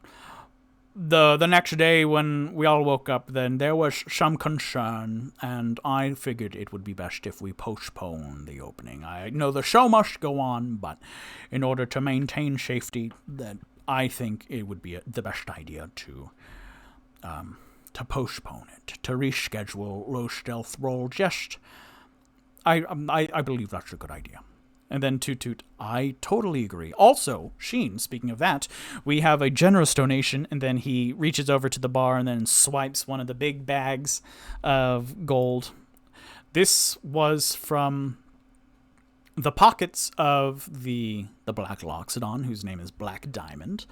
The next day when we all woke up, then there was some concern, and I figured it would be best if we postpone the opening. I know the show must go on, but in order to maintain safety, that I think it would be the best idea to postpone it, to reschedule Low Stealth Roll. Just I believe that's a good idea. And then Toot Toot, I totally agree. Also, Sheen, speaking of that, we have a generous donation, and then he reaches over to the bar and then swipes one of the big bags of gold. This was from the pockets of the Black Loxodon, whose name is Black Diamond.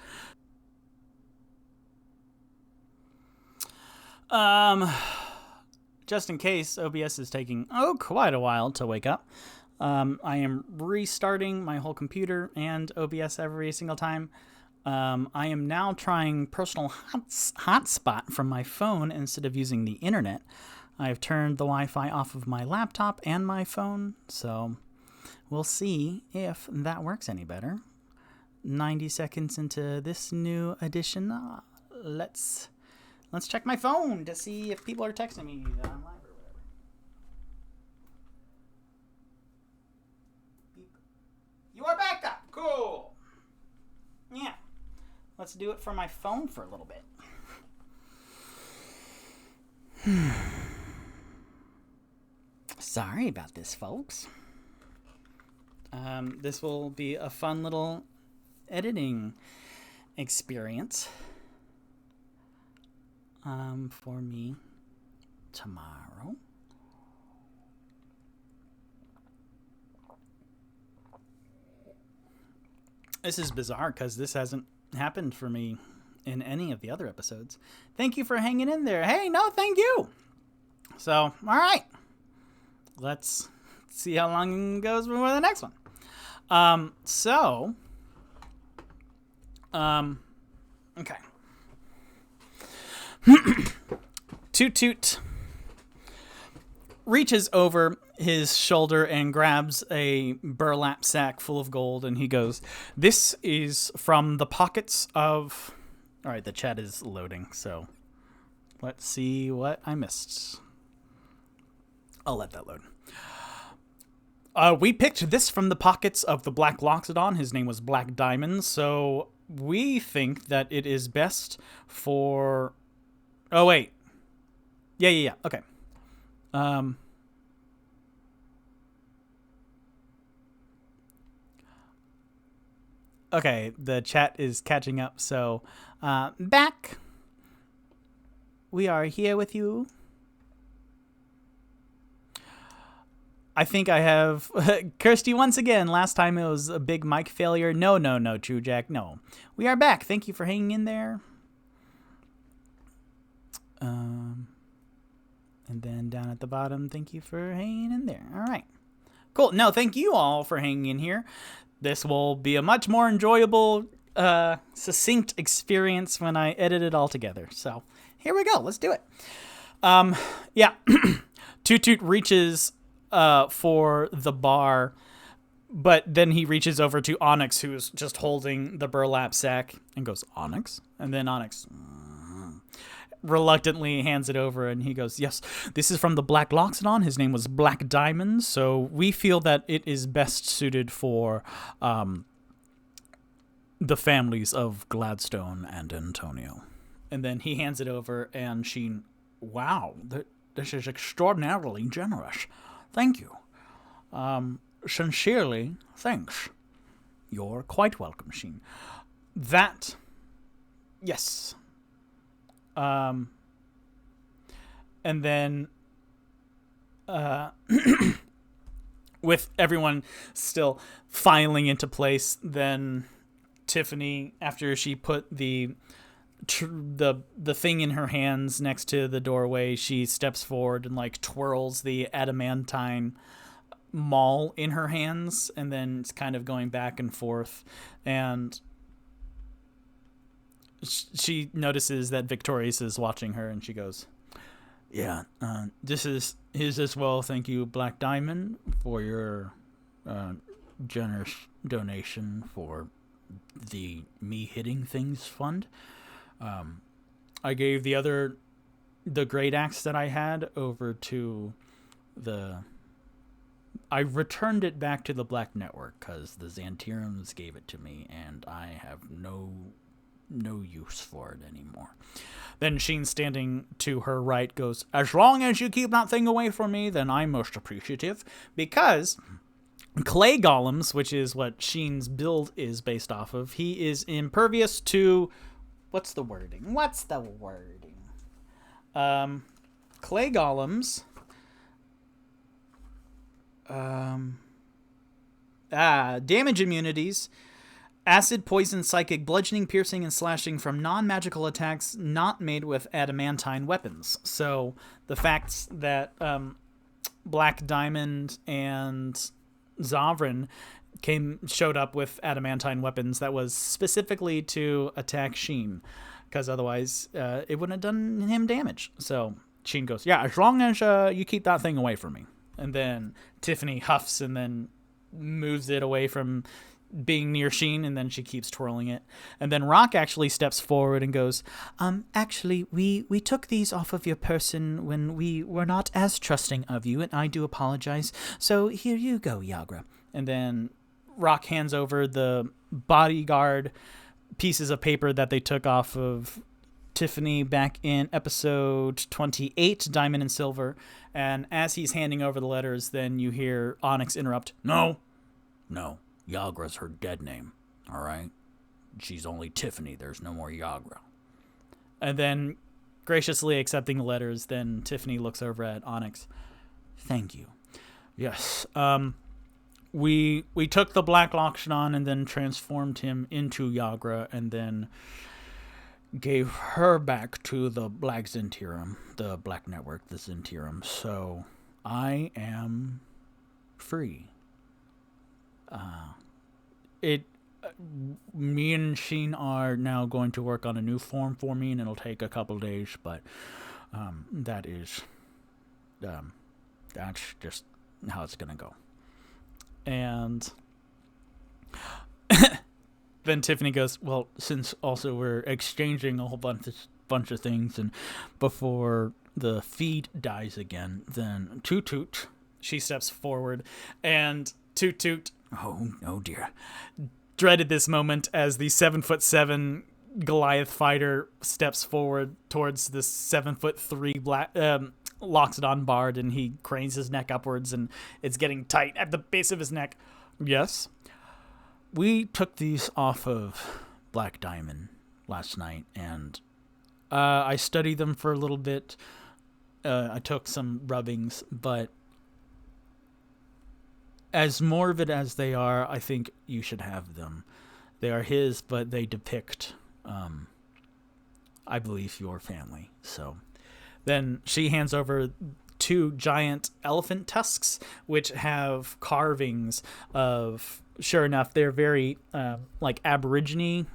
Just in case OBS is taking, quite a while to wake up. I am restarting my whole computer and OBS every single time. I am now trying personal hotspot from my phone instead of using the internet. I've turned the Wi-Fi off of my laptop and my phone, so we'll see if that works any better. 90 seconds into this new edition, let's check my phone to see if people are texting me that I'm live. You are back up. Cool. Yeah. Let's do it for my phone for a little bit. Sorry about this, folks. This will be a fun little editing experience for me tomorrow. This is bizarre because this hasn't happened for me in any of the other episodes. Thank you for hanging in there. Hey, no, thank you. So, all right. let's see how long it goes before the next one. Okay. Toot Toot reaches over his shoulder and grabs a burlap sack full of gold, and he goes, "This is from the pockets of..." All right, the chat is loading, so let's see what I missed. I'll let that load. We picked this from the pockets of the Black Loxodon. His name was Black Diamond, so we think that it is best for... Oh, wait. Yeah. Okay. Okay, the chat is catching up, so... back. We are here with you. I think I have... Kirsty, once again, last time it was a big mic failure. No, True Jack, no. We are back. Thank you for hanging in there. And then down at the bottom, thank you for hanging in there. All right. Cool. No, thank you all for hanging in here. This will be a much more enjoyable, succinct experience when I edit it all together. So here we go. Let's do it. Yeah. Toot Toot reaches for the bar, but then he reaches over to Onyx, who's just holding the burlap sack, and goes, "Onyx?" And then Onyx reluctantly hands it over, and he goes, "Yes, this is from the Black Loxodon. His name was Black Diamond, so we feel that it is best suited for the families of Gladstone and Antonio." And then he hands it over, and Sheen, "Wow, this is extraordinarily generous. Thank you. Sincerely, thanks." "You're quite welcome, Sheen." That, yes. And then, with everyone still filing into place, then Tiffany, after she put the thing in her hands next to the doorway, she steps forward and like twirls the adamantine maul in her hands, and then it's kind of going back and forth, and she notices that Victorious is watching her, and she goes, "Yeah, this is his as well. Thank you, Black Diamond, for your generous donation for the Me Hitting Things Fund. I gave the great axe that I had over to I returned it back to the Black Network because the Xantirums gave it to me, and I have no use for it anymore." Then Sheen, standing to her right, goes, "As long as you keep that thing away from me, then I'm most appreciative," because clay golems, which is what Sheen's build is based off of, he is impervious to... What's the wording? Clay golems... damage immunities, acid, poison, psychic, bludgeoning, piercing, and slashing from non-magical attacks not made with adamantine weapons. So the fact that Black Diamond and Zovrin showed up with adamantine weapons, that was specifically to attack Sheen, because otherwise it wouldn't have done him damage. So Sheen goes, "Yeah, as long as you keep that thing away from me." And then Tiffany huffs and then moves it away from being near Sheen, and then she keeps twirling it. And then Rock actually steps forward and goes, "Actually, we took these off of your person when we were not as trusting of you, and I do apologize. So here you go, Yagra." And then Rock hands over the bodyguard pieces of paper that they took off of Tiffany back in episode 28, Diamond and Silver. And as he's handing over the letters, then you hear Onyx interrupt, No, Yagra's her dead name, all right? She's only Tiffany. There's no more Yagra." And then, graciously accepting the letters, then Tiffany looks over at Onyx. "Thank you. Yes, we took the Black Loxodon and then transformed him into Yagra, and then gave her back to the Black Xantirum, the Black Network, the Xantirum. So I am free. Me and Sheen are now going to work on a new form for me, and it'll take a couple days, but that's just how it's gonna go. And then Tiffany goes, well, since also we're exchanging a whole bunch of things, and before the feed dies again, then Toot Toot, she steps forward, and Toot Toot, oh dear, dreaded this moment as the 7'7" Goliath fighter steps forward towards the 7'3" black Loxodon bard, and he cranes his neck upwards, and it's getting tight at the base of his neck. Yes, we took these off of Black Diamond last night, and I studied them for a little bit. I took some rubbings, but as morbid as they are, I think you should have them. They are his, but they depict, I believe, your family. So then she hands over 2 giant elephant tusks, which have carvings of, sure enough, they're very like Aborigine,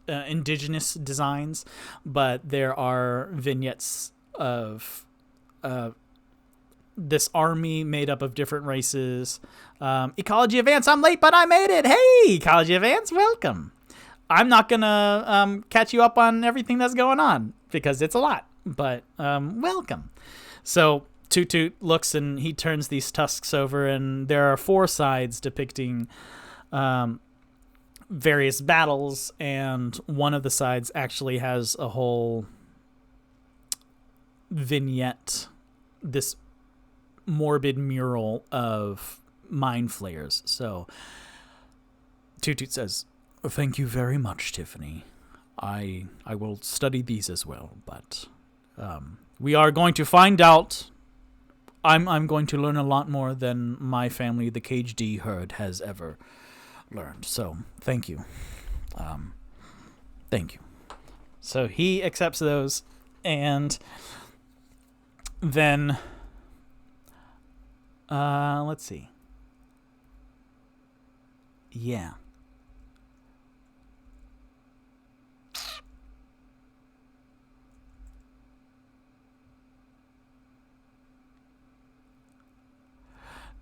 indigenous designs, but there are vignettes of this army made up of different races. Ecology Advance, I'm late, but I made it. Hey, Ecology Advance, welcome. I'm not going to catch you up on everything that's going on because it's a lot, but welcome. So Toot Toot looks and he turns these tusks over, and there are 4 sides depicting various battles, and one of the sides actually has a whole vignette, this morbid mural of mind flayers. So Toot Toot says, thank you very much, Tiffany. I will study these as well, but we are going to find out. I'm going to learn a lot more than my family, the Cage D herd, has ever learned. So thank you. Thank you. So he accepts those, and then let's see. Yeah.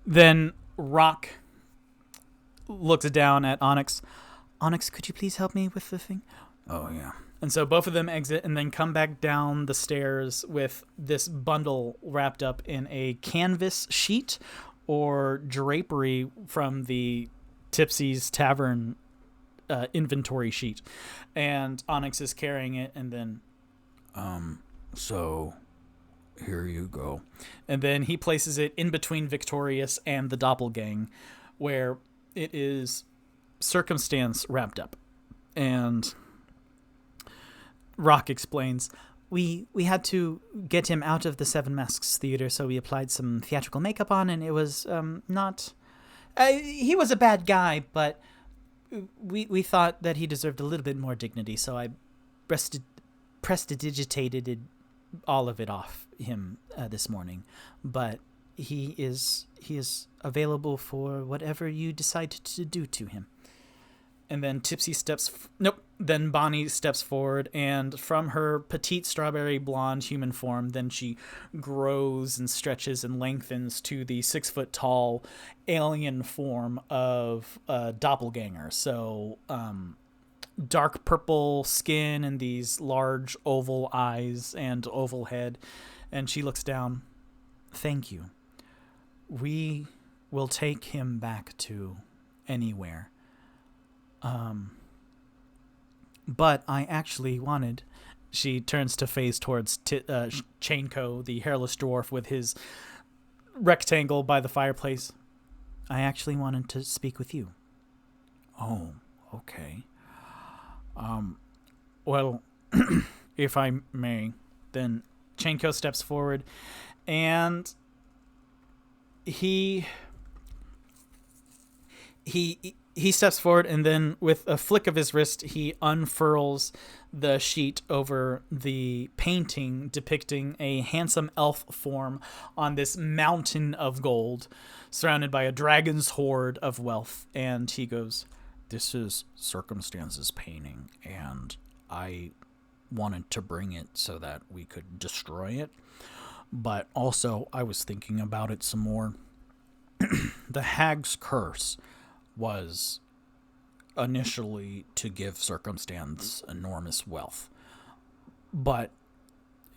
Then Rock looks down at Onyx. Onyx, could you please help me with the thing? Oh, yeah. And so both of them exit and then come back down the stairs with this bundle wrapped up in a canvas sheet or drapery from the Tipsy's Tavern inventory sheet. And Onyx is carrying it, and then, so here you go. And then he places it in between Victorious and the Doppelgang, where it is circumstance wrapped up. And Rock explains, we had to get him out of the Seven Masks Theater, so we applied some theatrical makeup on, and it was not... he was a bad guy, but we thought that he deserved a little bit more dignity, so I prestidigitated all of it off him this morning. But he is available for whatever you decide to do to him. And then Then Bonnie steps forward, and from her petite strawberry blonde human form, then she grows and stretches and lengthens to the 6-foot-tall alien form of a doppelganger. So, dark purple skin and these large oval eyes and oval head. And she looks down. Thank you. We will take him back to anywhere. But I actually wanted... She turns to face towards Chainco, the hairless dwarf with his rectangle by the fireplace. I actually wanted to speak with you. Oh, okay. Well, if I may, then Chainco steps forward, and he he steps forward, and then with a flick of his wrist, he unfurls the sheet over the painting depicting a handsome elf form on this mountain of gold, surrounded by a dragon's hoard of wealth. And he goes, "This is Circumstance's painting, and I wanted to bring it so that we could destroy it. But also, I was thinking about it some more. The Hag's Curse was initially to give Circumstance enormous wealth, but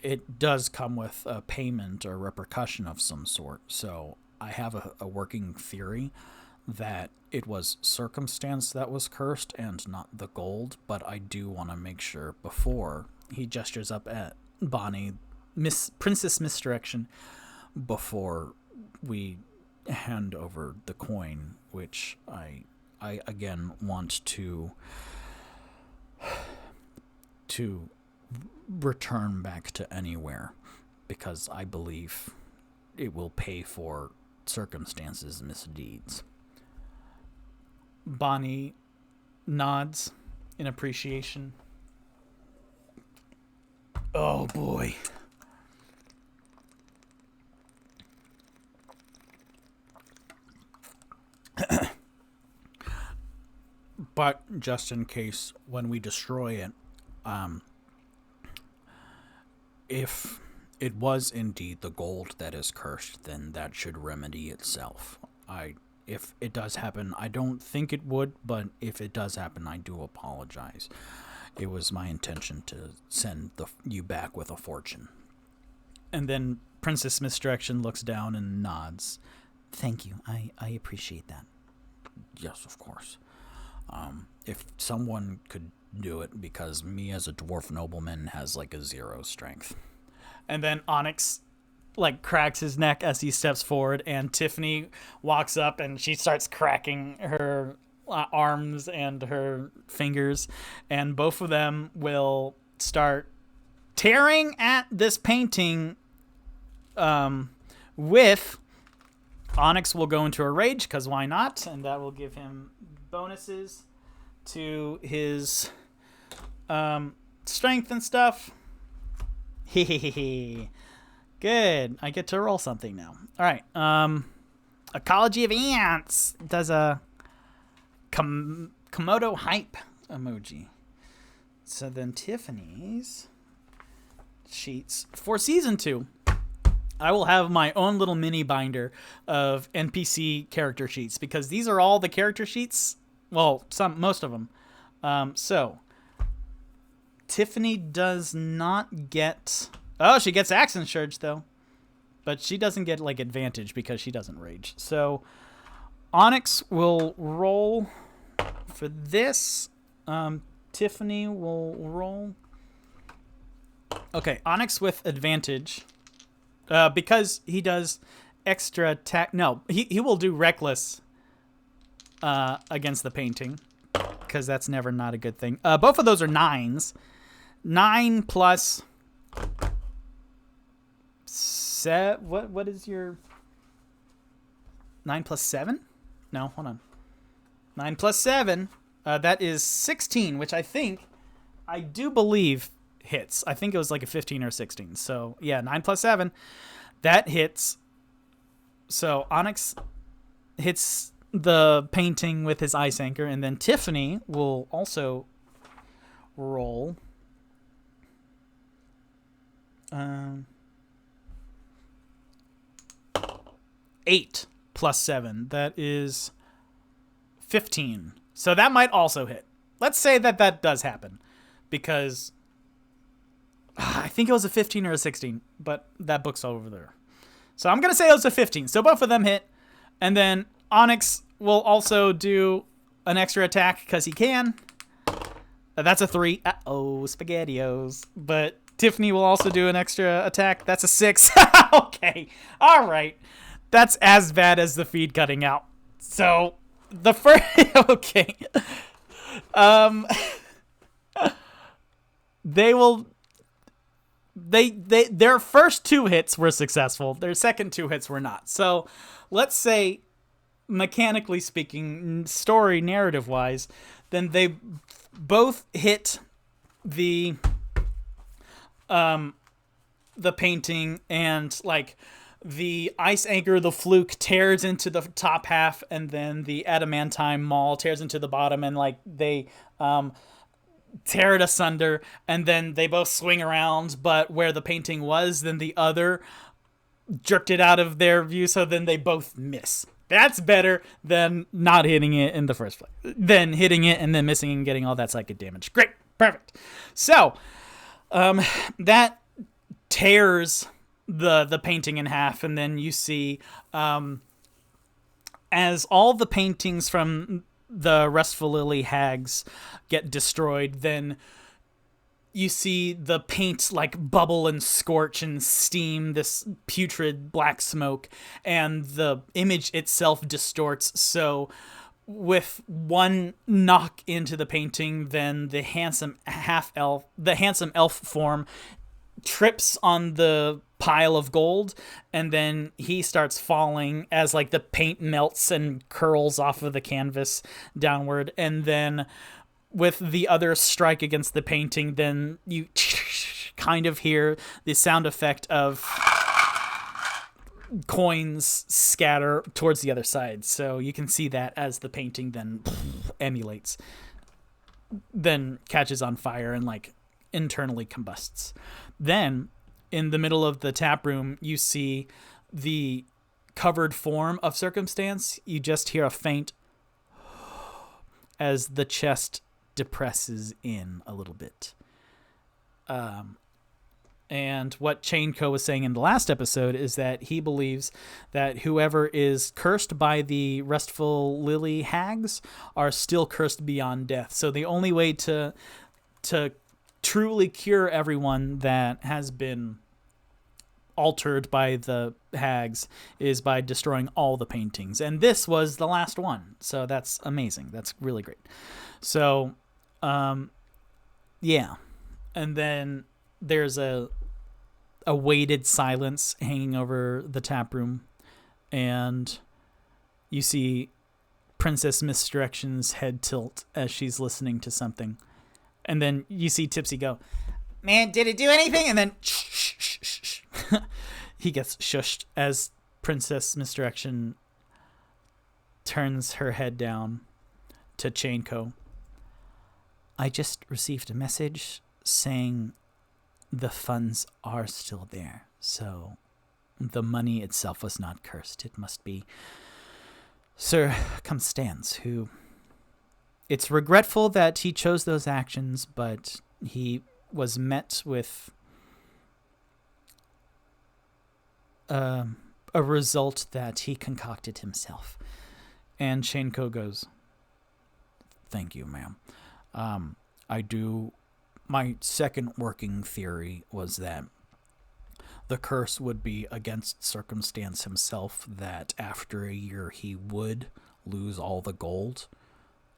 it does come with a payment or repercussion of some sort. So I have a working theory that it was Circumstance that was cursed and not the gold, but I do want to make sure before." He gestures up at Bonnie, Princess Misdirection, "before we hand over the coin, which I again want to return back to Anywhere, because I believe it will pay for Circumstance's misdeeds." Bonnie nods in appreciation. Oh boy. But just in case, when we destroy it, if it was indeed the gold that is cursed, then that should remedy itself. If it does happen, I don't think it would, but if it does happen, I do apologize. It was my intention to send you back with a fortune. And then Princess Misdirection looks down and nods. Thank you. I appreciate that. Yes, of course. If someone could do it, because me as a dwarf nobleman has like a 0 strength. And then Onyx cracks his neck as he steps forward, and Tiffany walks up and she starts cracking her arms and her fingers, and both of them will start tearing at this painting. With Onyx will go into a rage, because why not? And that will give him bonuses to his strength and stuff. Hehehe. Good. I get to roll something now. All right. Ecology of Ants does a Komodo hype emoji. So then Tiffany's sheets for season 2. I will have my own little mini binder of NPC character sheets, because these are all the character sheets. Well, most of them. So Tiffany does not get. Oh, she gets Action Surge though, but she doesn't get advantage because she doesn't rage. So Onyx will roll for this. Tiffany will roll. Okay, Onyx with advantage. Because he does extra attack. No, he will do reckless against the painting, because that's never not a good thing. Both of those are 9s. 9 plus 7. What is your 9 plus 7? No, hold on. 9 plus 7. That is 16, which I do believe hits. I think it was like a 15 or 16. So yeah, 9 plus 7, that hits. So Onyx hits the painting with his ice anchor, and then Tiffany will also roll 8 plus 7. That is 15. So that might also hit. Let's say that does happen, because I think it was a 15 or a 16, but that book's over there. So I'm going to say it was a 15. So both of them hit. And then Onyx will also do an extra attack because he can. That's a 3. Uh-oh, SpaghettiOs. But Tiffany will also do an extra attack. That's a 6. Okay. All right. That's as bad as the feed cutting out. So the first... Okay. They will... Their first 2 hits were successful. Their second 2 hits were not. So let's say mechanically speaking, story narrative wise, then they both hit the painting, and like the ice anchor, the fluke, tears into the top half, and then the adamantine maul tears into the bottom, and like they tear it asunder, and then they both swing around, but where the painting was, then the other jerked it out of their view, so then they both miss. That's better than not hitting it in the first place. Then hitting it and then missing and getting all that psychic damage. Great. Perfect. So, that tears the painting in half, and then you see, as all the paintings from the Restful Lily hags get destroyed, then you see the paint like bubble and scorch and steam, this putrid black smoke, and the image itself distorts. So with one knock into the painting, then the handsome elf form trips on the pile of gold, and then he starts falling as like the paint melts and curls off of the canvas downward, and then with the other strike against the painting, then you kind of hear the sound effect of coins scatter towards the other side. So you can see that as the painting then emulates, then catches on fire and like internally combusts. Then in the middle of the tap room, you see the covered form of Circumstance. You just hear a faint as the chest depresses in a little bit. And what Chainco was saying in the last episode is that he believes that whoever is cursed by the Restful Lily hags are still cursed beyond death. So the only way to truly cure everyone that has been altered by the hags is by destroying all the paintings. And this was the last one. So that's amazing. That's really great. So, yeah. And then there's a weighted silence hanging over the tap room, and you see Princess Misdirection's head tilt as she's listening to something. And then you see Tipsy go, "Man, did it do anything?" And then shh, shh, shh, shh. He gets shushed as Princess Misdirection turns her head down to Chainco. "I just received a message saying the funds are still there, so the money itself was not cursed. It must be Circumstance who... It's regretful that he chose those actions, but he was met with a result that he concocted himself." And Chainco goes, "Thank you, ma'am. My second working theory was that the curse would be against Circumstance himself, that after a year he would lose all the gold.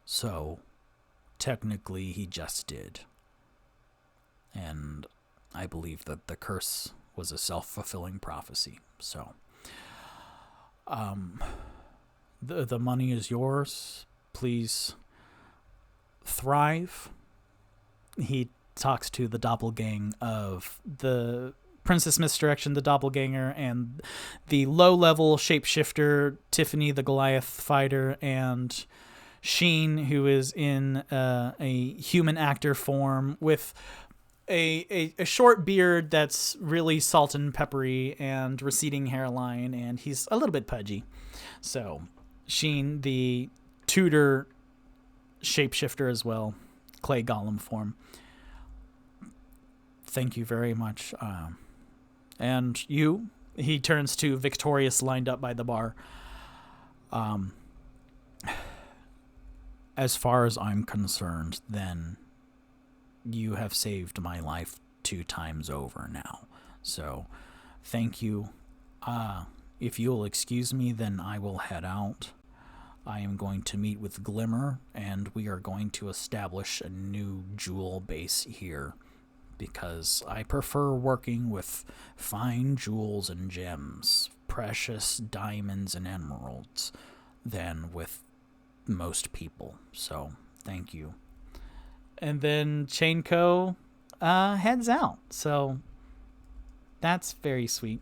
So technically he just did. And I believe that the curse was a self-fulfilling prophecy. So the money is yours. Please thrive." He talks to the doppelgang of the Princess Misdirection, the doppelganger, and the low-level shapeshifter, Tiffany the Goliath fighter, and Sheen, who is in a human actor form with a short beard that's really salt and peppery and receding hairline, and he's a little bit pudgy. So Sheen, the Tudor shapeshifter as well, clay golem form. "Thank you very much. And you," he turns to Victorious lined up by the bar. "As far as I'm concerned, then you have saved my life 2 times over now. So thank you. If you'll excuse me, then I will head out. I am going to meet with Glimmer, and we are going to establish a new jewel base here, because I prefer working with fine jewels and gems, precious diamonds and emeralds. than with most people. So thank you. And then Chainco heads out. So that's very sweet.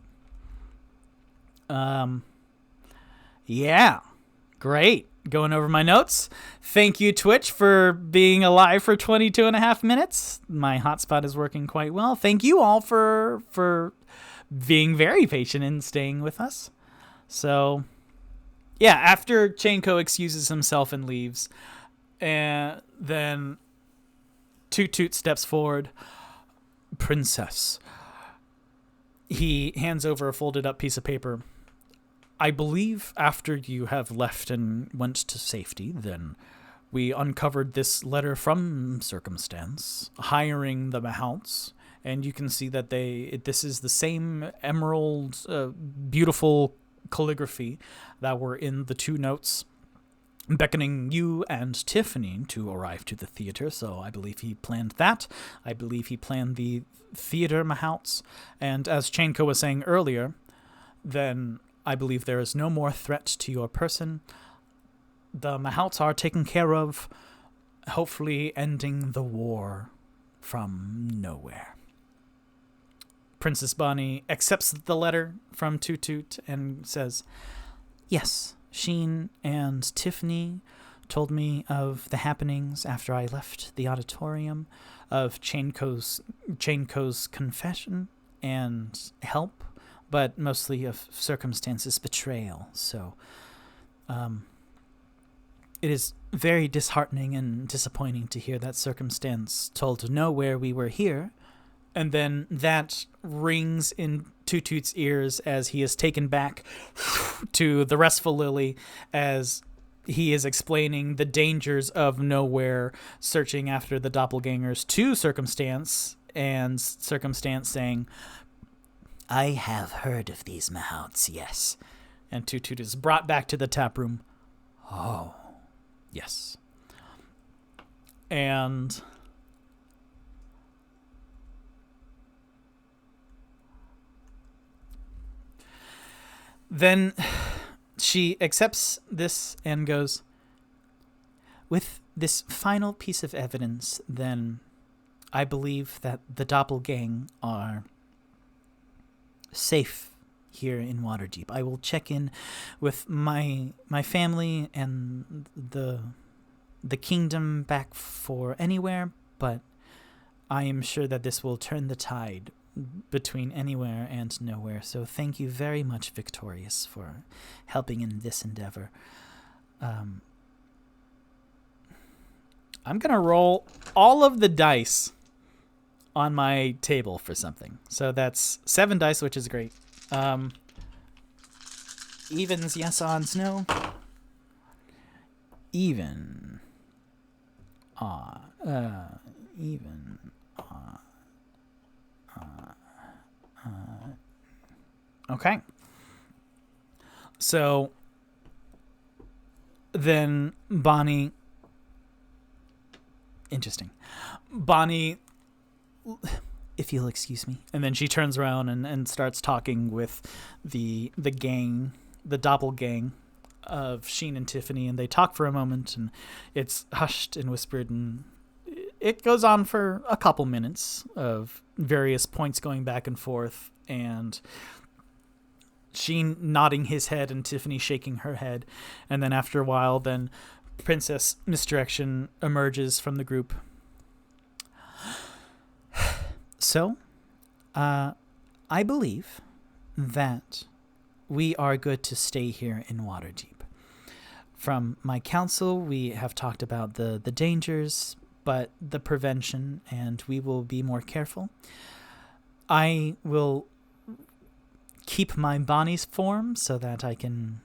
Yeah, great. Going over my notes. Thank you, Twitch, for being alive for 22 and a half minutes. My hotspot is working quite well. Thank you all for being very patient and staying with us. So, yeah, after Chainco excuses himself and leaves, and then Toot Toot steps forward. Princess. He hands over a folded up piece of paper. I believe after you have left and went to safety, then we uncovered this letter from Circumstance, hiring the Mahouts, and you can see that this is the same emerald, beautiful calligraphy that were in the 2 notes beckoning you and Tiffany to arrive to the theater. So I believe he planned that. I believe he planned the theater Mahouts. And as Chainco was saying earlier, then I believe there is no more threat to your person. The Mahouts are taken care of, hopefully ending the war from nowhere. Princess Bonnie accepts the letter from Toot Toot and says, yes, Sheen and Tiffany told me of the happenings after I left the auditorium, of Chainco's confession and help, but mostly of Circumstance's betrayal. So it is very disheartening and disappointing to hear that Circumstance told to know where we were here, and then that rings in Toot Toot's ears as he is taken back to the restful Lily as he is explaining the dangers of nowhere, searching after the doppelgangers to Circumstance, and Circumstance saying, I have heard of these Mahouts, yes. And Toot Toot is brought back to the tap room. Oh, yes. And then she accepts this and goes, with this final piece of evidence, then I believe that the doppelgang are safe here in Waterdeep. I will check in with my family and the kingdom back for anywhere, but I am sure that this will turn the tide between anywhere and nowhere. So thank you very much, Victorious, for helping in this endeavor. I'm going to roll all of the dice on my table for something. So that's 7 dice, which is great. Evens, yes, odds, no. Even. Even. Okay. So then Bonnie. Interesting. Bonnie, if you'll excuse me. And then she turns around and starts talking with the gang, the doppelgang of Sheen and Tiffany, and they talk for a moment, and it's hushed and whispered, and it goes on for a couple minutes of various points going back and forth, and Sheen nodding his head and Tiffany shaking her head. And then after a while, then Princess Misdirection emerges from the group. So, I believe that we are good to stay here in Waterdeep. From my council, we have talked about the dangers, but the prevention, and we will be more careful. I will keep my Bonnie's form so that I can...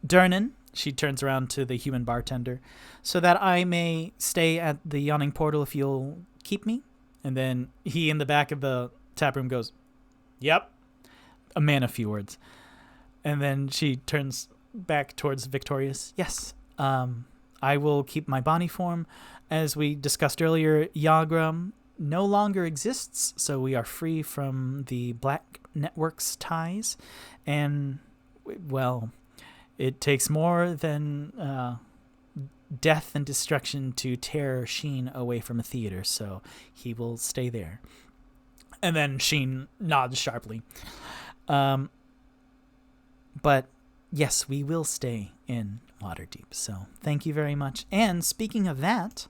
Durnan, she turns around to the human bartender, so that I may stay at the Yawning Portal if you'll keep me. And then he in the back of the taproom goes, yep. A man of few words. And then she turns back towards Victorious. Yes, I will keep my Bonnie form. As we discussed earlier, Yagram no longer exists, so we are free from the Black Network's ties. And, well, It takes more than death and destruction to tear Sheen away from a theater, so he will stay there. And then Sheen nods sharply. But yes, we will stay in Waterdeep, so thank you very much. And speaking of that,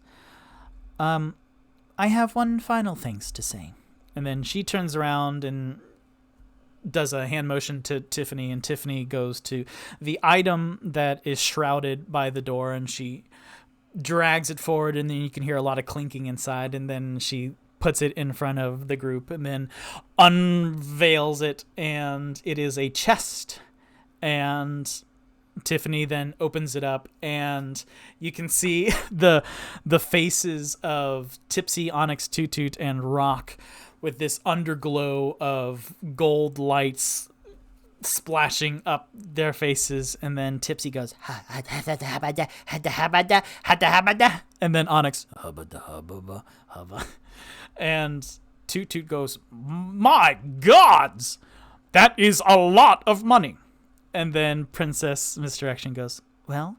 I have one final thanks to say. And then she turns around and does a hand motion to Tiffany, and Tiffany goes to the item that is shrouded by the door, and she drags it forward, and then you can hear a lot of clinking inside, and then she puts it in front of the group and then unveils it, and it is a chest. And Tiffany then opens it up, and you can see the faces of Tipsy, Onyx, Toot Toot, and Rock with this underglow of gold lights splashing up their faces. And then Tipsy goes, and then Onyx, and Toot Toot goes, my gods, that is a lot of money. And then Princess Misdirection goes, well,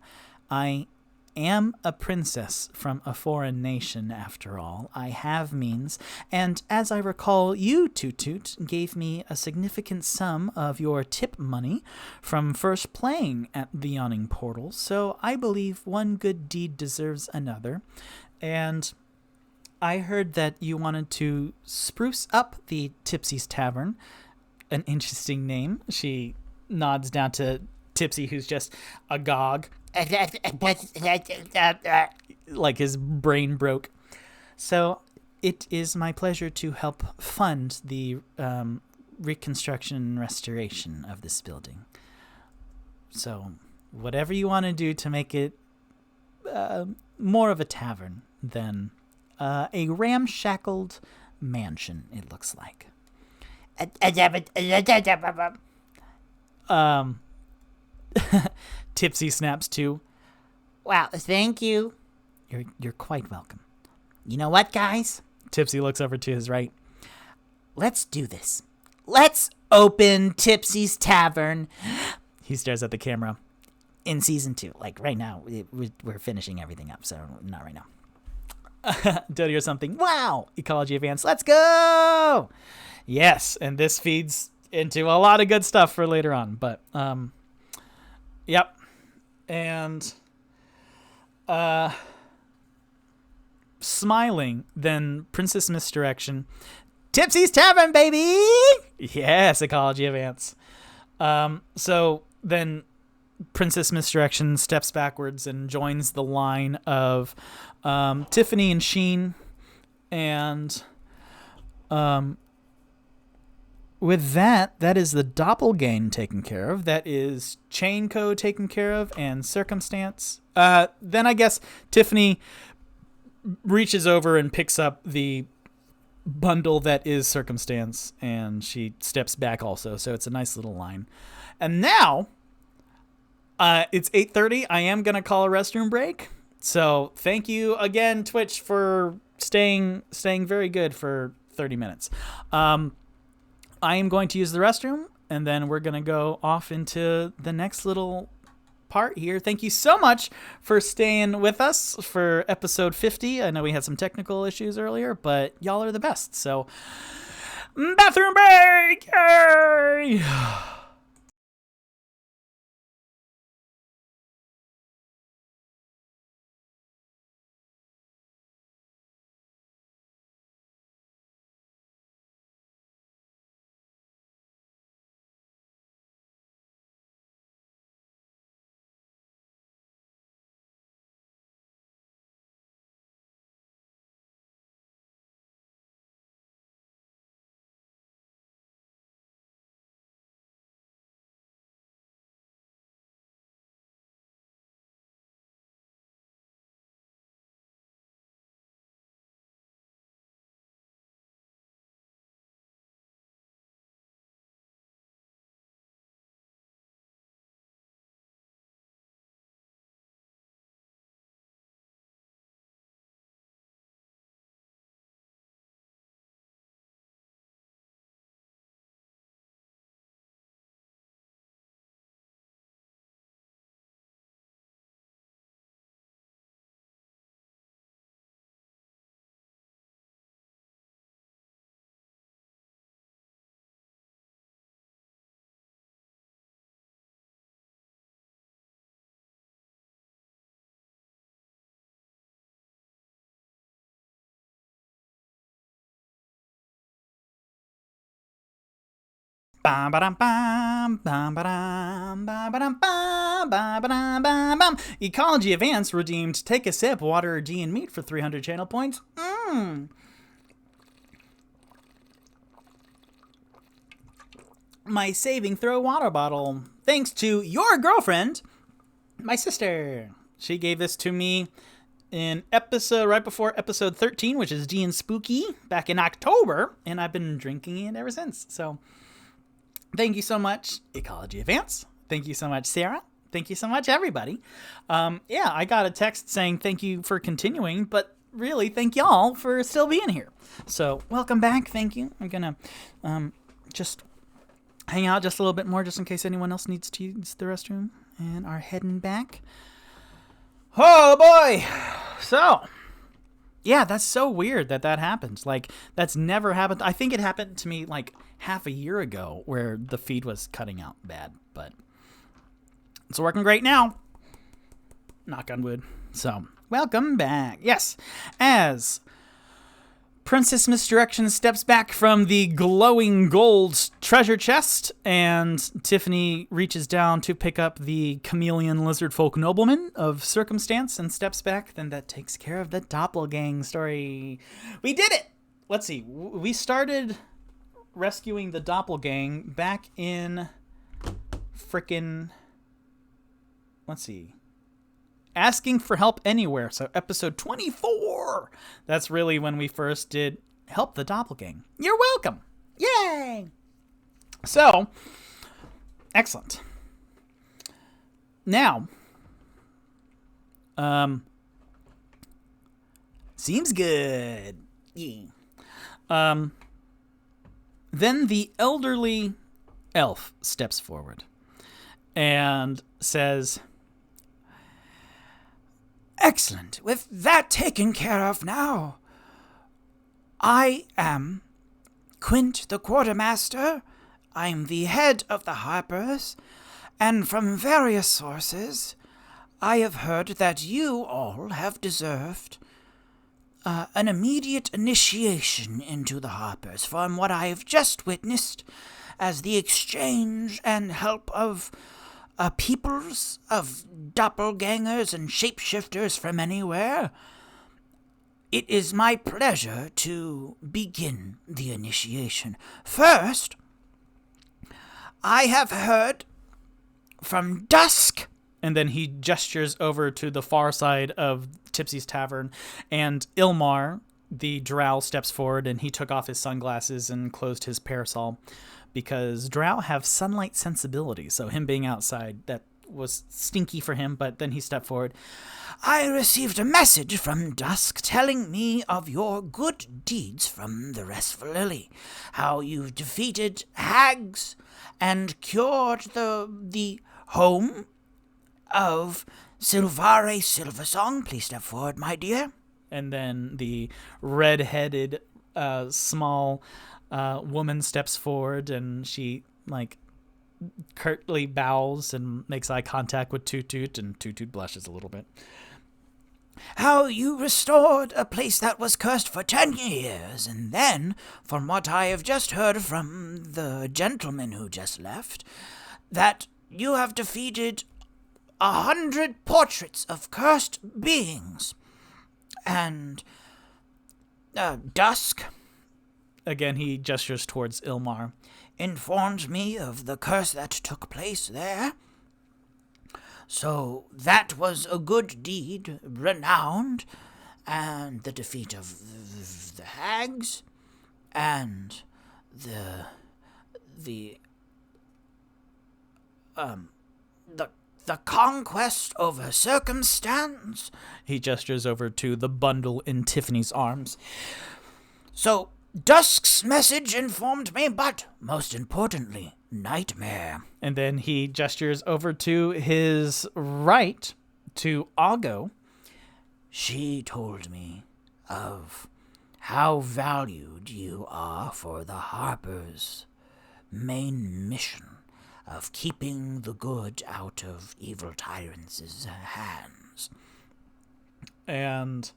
I am a princess from a foreign nation, after all. I have means, and as I recall, you, Toot Toot, gave me a significant sum of your tip money from first playing at the Yawning Portal, so I believe one good deed deserves another. And I heard that you wanted to spruce up the Tipsy's Tavern. An interesting name. She nods down to Tipsy, who's just agog. Like his brain broke. So it is my pleasure to help fund the reconstruction and restoration of this building. So whatever you want to do to make it more of a tavern than a ramshackled mansion, it looks like. Tipsy snaps to, Wow, thank you. You're quite welcome. You know what, guys? Tipsy looks over to his right. Let's do this. Let's open Tipsy's Tavern. He stares at the camera. In season 2, like right now, we're finishing everything up, so not right now. Dodie or something. Wow! Ecology Advance. Let's go! Yes, and this feeds into a lot of good stuff for later on. But, yep. And, smiling, then Princess Misdirection. Tipsy's Tavern, baby! Yes, Ecology Advance. So then Princess Misdirection steps backwards and joins the line of Tiffany and Sheen. And with that is the Doppelgang taken care of. That is Chain Code taken care of, and Circumstance. Then I guess Tiffany reaches over and picks up the bundle that is Circumstance, and she steps back also. So it's a nice little line. And now it's 8:30. I am going to call a restroom break. So thank you again, Twitch, for staying very good for 30 minutes. I am going to use the restroom, and then we're going to go off into the next little part here. Thank you so much for staying with us for episode 50. I know we had some technical issues earlier, but y'all are the best. So, bathroom break! Yay! Bam, ba-dum, bam, bam, ba-dum, bam, ba-dum, bam, bam, ba-dum, bam, bam. Ecology Advance redeemed Take a Sip, Water, D and Meat for 300 channel points. My Saving Throw water bottle. Thanks to your girlfriend, my sister. She gave this to me in episode right before episode 13, which is D and Spooky, back in October, and I've been drinking it ever since. So thank you so much, Ecology Advance. Thank you so much, Sarah. Thank you so much, everybody. Yeah, I got a text saying thank you for continuing, but really thank y'all for still being here. So welcome back. Thank you. I'm gonna just hang out just a little bit more just in case anyone else needs to use the restroom, and are heading back. Oh boy. So yeah, that's so weird that happened. Like, that's never happened. I think it happened to me like half a year ago where the feed was cutting out bad, but it's working great now. Knock on wood. So welcome back. Yes, as Princess Misdirection steps back from the glowing gold treasure chest, and Tiffany reaches down to pick up the chameleon lizard folk nobleman of circumstance and steps back, then that takes care of the doppelgang story. We did it! Let's see. We started rescuing the doppelgang back in frickin'... Let's see. Asking for help anywhere. So episode 24. That's really when we first did help the doppelgang. You're welcome. Yay. So, excellent. Now, seems good. Yeah. Then the elderly elf steps forward and says, Excellent. With that taken care of now, I am Quint the Quartermaster. I'm the head of the Harpers, and from various sources, I have heard that you all have deserved an immediate initiation into the Harpers from what I have just witnessed as the exchange and help of peoples of doppelgangers and shapeshifters from anywhere. It is my pleasure to begin the initiation. First, I have heard from Dusk. And then he gestures over to the far side of Tipsy's Tavern, and Ilmar, the drow, steps forward, and he took off his sunglasses and closed his parasol, because drow have sunlight sensibility, so him being outside, that was stinky for him, but then he stepped forward. I received a message from Dusk telling me of your good deeds from the Restful Lily, how you've defeated hags and cured the home of Silvare Silversong. Please step forward, my dear. And then the red-headed, small woman steps forward, and she, like, curtly bows and makes eye contact with Toot Toot, and Toot Toot blushes a little bit. How you restored a place that was cursed for 10 years, and then, from what I have just heard from the gentleman who just left, that you have defeated 100 portraits of cursed beings. And Dusk, again he gestures towards Ilmar, informed me of the curse that took place there. So that was a good deed, renowned, and the defeat of the hags, and the conquest over circumstance. He gestures over to the bundle in Tiffany's arms. So Dusk's message informed me, but most importantly, Nightmare. And then he gestures over to his right to Ago. She told me of how valued you are for the Harper's main mission of keeping the good out of evil tyrants' hands. And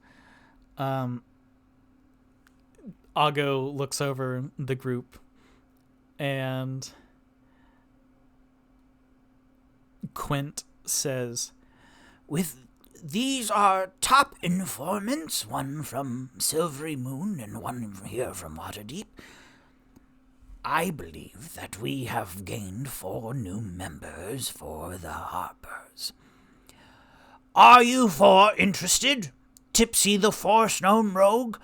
Ago looks over the group and Quint says, These are top informants, one from Silvery Moon and one here from Waterdeep. I believe that we have gained 4 new members for the Harpers. Are you 4 interested? Tipsy the Force-Gnome Rogue,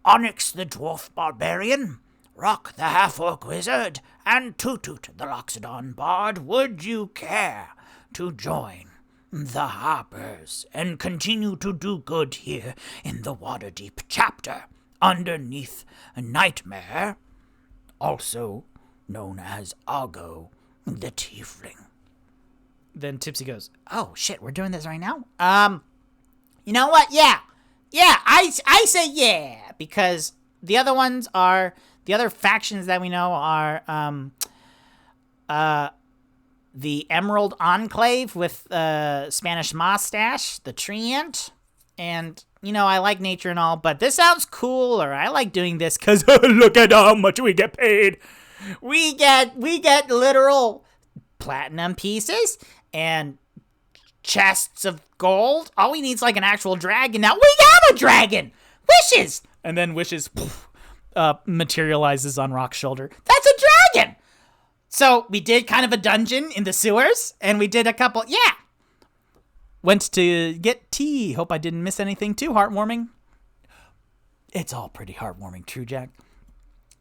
Onyx the Dwarf Barbarian, Rock the Half-Orc Wizard, and Toot the Loxodon Bard, would you care to join the Harpers and continue to do good here in the Waterdeep chapter underneath Nightmare, also known as Argo the Tiefling? then Tipsy goes, Oh shit, we're doing this right now? You know what? Yeah, I say yeah, because the other ones are, the other factions that we know are the Emerald Enclave with Spanish Mustache, the Treant, and I like nature and all, but this sounds cool, or I like doing this because look at how much we get paid. we get literal platinum pieces and chests of gold. All we need is like an actual dragon. Now we have a dragon. Wishes. And then Wishes materializes on Rock's shoulder. That's a dragon. So we did kind of a dungeon in the sewers, and we did a couple. Yeah. Went to get tea. Hope I didn't miss anything too heartwarming. It's all pretty heartwarming, true, Jack.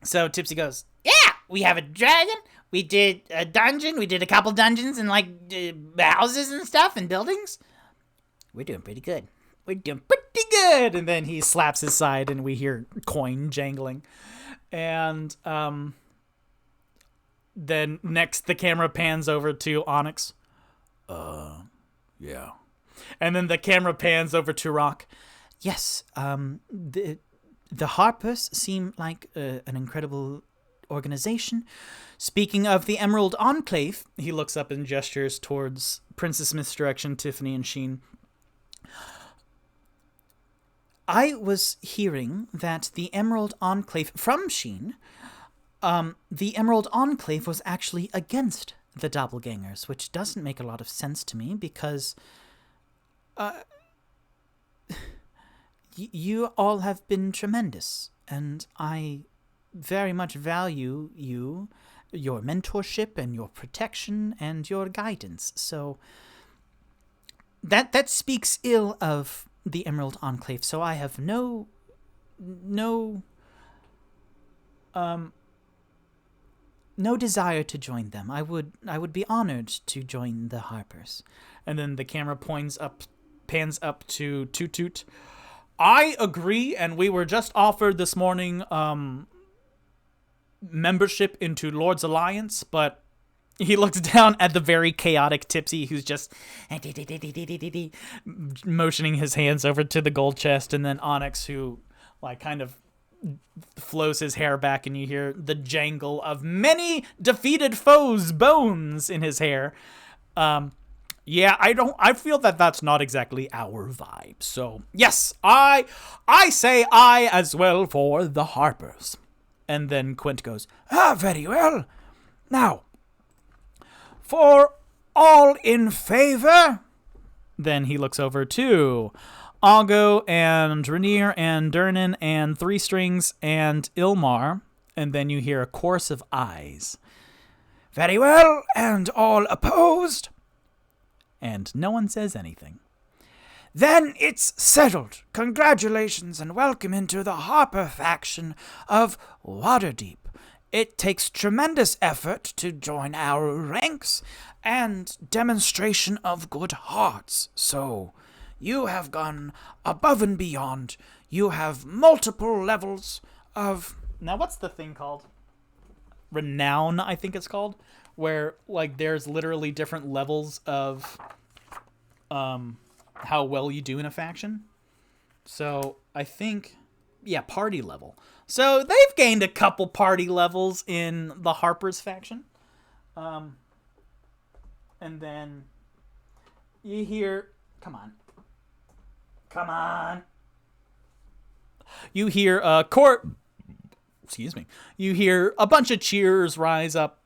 So Tipsy goes, yeah, we have a dragon. We did a dungeon. We did a couple dungeons and like houses and stuff and buildings. We're doing pretty good. And then he slaps his side and we hear coin jangling. And then next the camera pans over to Onyx. Yeah. And then the camera pans over to Rock. Yes, the Harpers seem like an incredible organization. Speaking of the Emerald Enclave, he looks up and gestures towards Princess Smith's direction, Tiffany and Sheen. I was hearing that the Emerald Enclave, from Sheen, the Emerald Enclave was actually against the doppelgangers, which doesn't make a lot of sense to me because you all have been tremendous, and I very much value you, your mentorship and your protection and your guidance. So that speaks ill of the Emerald Enclave, so I have no desire to join them. I would be honored to join the Harpers. And then the camera pans up to Toot Toot. I agree, and we were just offered this morning membership into Lord's Alliance, but he looks down at the very chaotic Tipsy, who's just motioning his hands over to the gold chest, and then Onyx, who like kind of flows his hair back, and you hear the jangle of many defeated foes' bones in his hair. Yeah, I feel that that's not exactly our vibe. So, yes, I say I as well for the Harpers. And then Quint goes, very well. Now, for all in favor, then he looks over to Algo and Rainier and Durnan and Three Strings and Ilmar, and then you hear a chorus of ayes. Very well, and all opposed? And no one says anything. Then it's settled. Congratulations and welcome into the Harper faction of Waterdeep. It takes tremendous effort to join our ranks and demonstration of good hearts. So, you have gone above and beyond. You have multiple levels of... Now, what's the thing called? Renown, I think it's called. Where, like, there's literally different levels of how well you do in a faction. So, I think... Yeah, party level. So, they've gained a couple party levels in the Harpers faction. And then you hear... Come on. You hear You hear a bunch of cheers rise up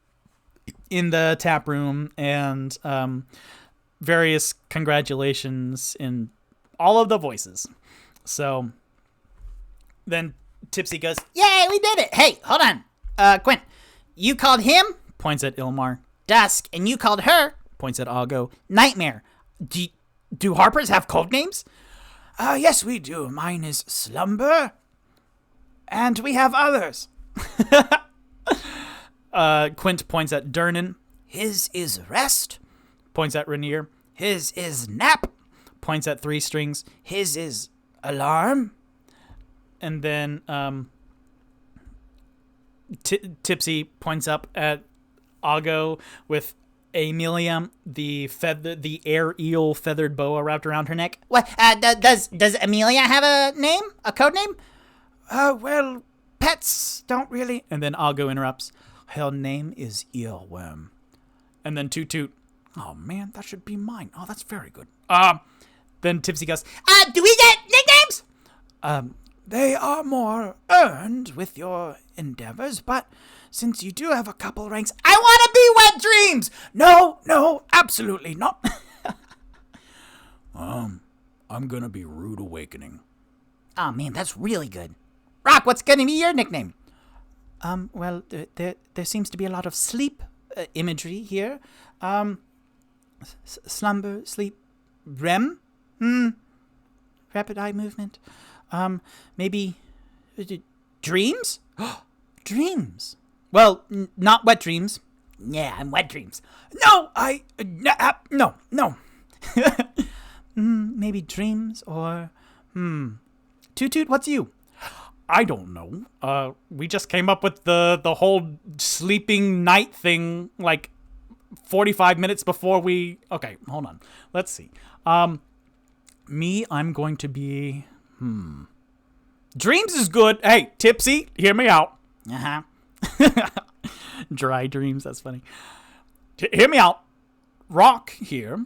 in the tap room, and various congratulations in all of the voices. So then Tipsy goes, Yay, we did it! Hey, hold on. Quint, you called him points at Ilmar, Dusk, and you called her points at Ago. Nightmare. Do Harpers have code names? Yes, we do. Mine is Slumber. And we have others. Quint points at Durnan, His is Rest. points at Rainier, His is Nap. points at Three Strings, His is Alarm. and then Tipsy points up at Ago with Amelia, the air eel feathered boa wrapped around her neck. What? Does Amelia have a name? A code name? Well, pets don't really. And then Ago interrupts. Her name is Earworm. And then Toot Toot. Oh man, that should be mine. Oh, that's very good. Then Tipsy goes, Do we get nicknames? They are more earned with your endeavors, but since you do have a couple ranks, I want to be Wet Dreams! no, absolutely not. I'm gonna be Rude Awakening. Oh man, that's really good. Rock, what's gonna be your nickname? well, there seems to be a lot of sleep imagery here. Slumber, sleep, REM? Rapid eye movement. Maybe dreams? Dreams. Well, not wet dreams. Yeah, I'm Wet Dreams. No, no. Maybe dreams or Toot Toot, what's you? I don't know. We just came up with the whole sleeping night thing like 45 minutes before we. Okay, hold on. Let's see. Me, I'm going to be. Dreams is good. Hey, Tipsy, hear me out. Uh-huh. Dry dreams. That's funny. Hear me out. Rock here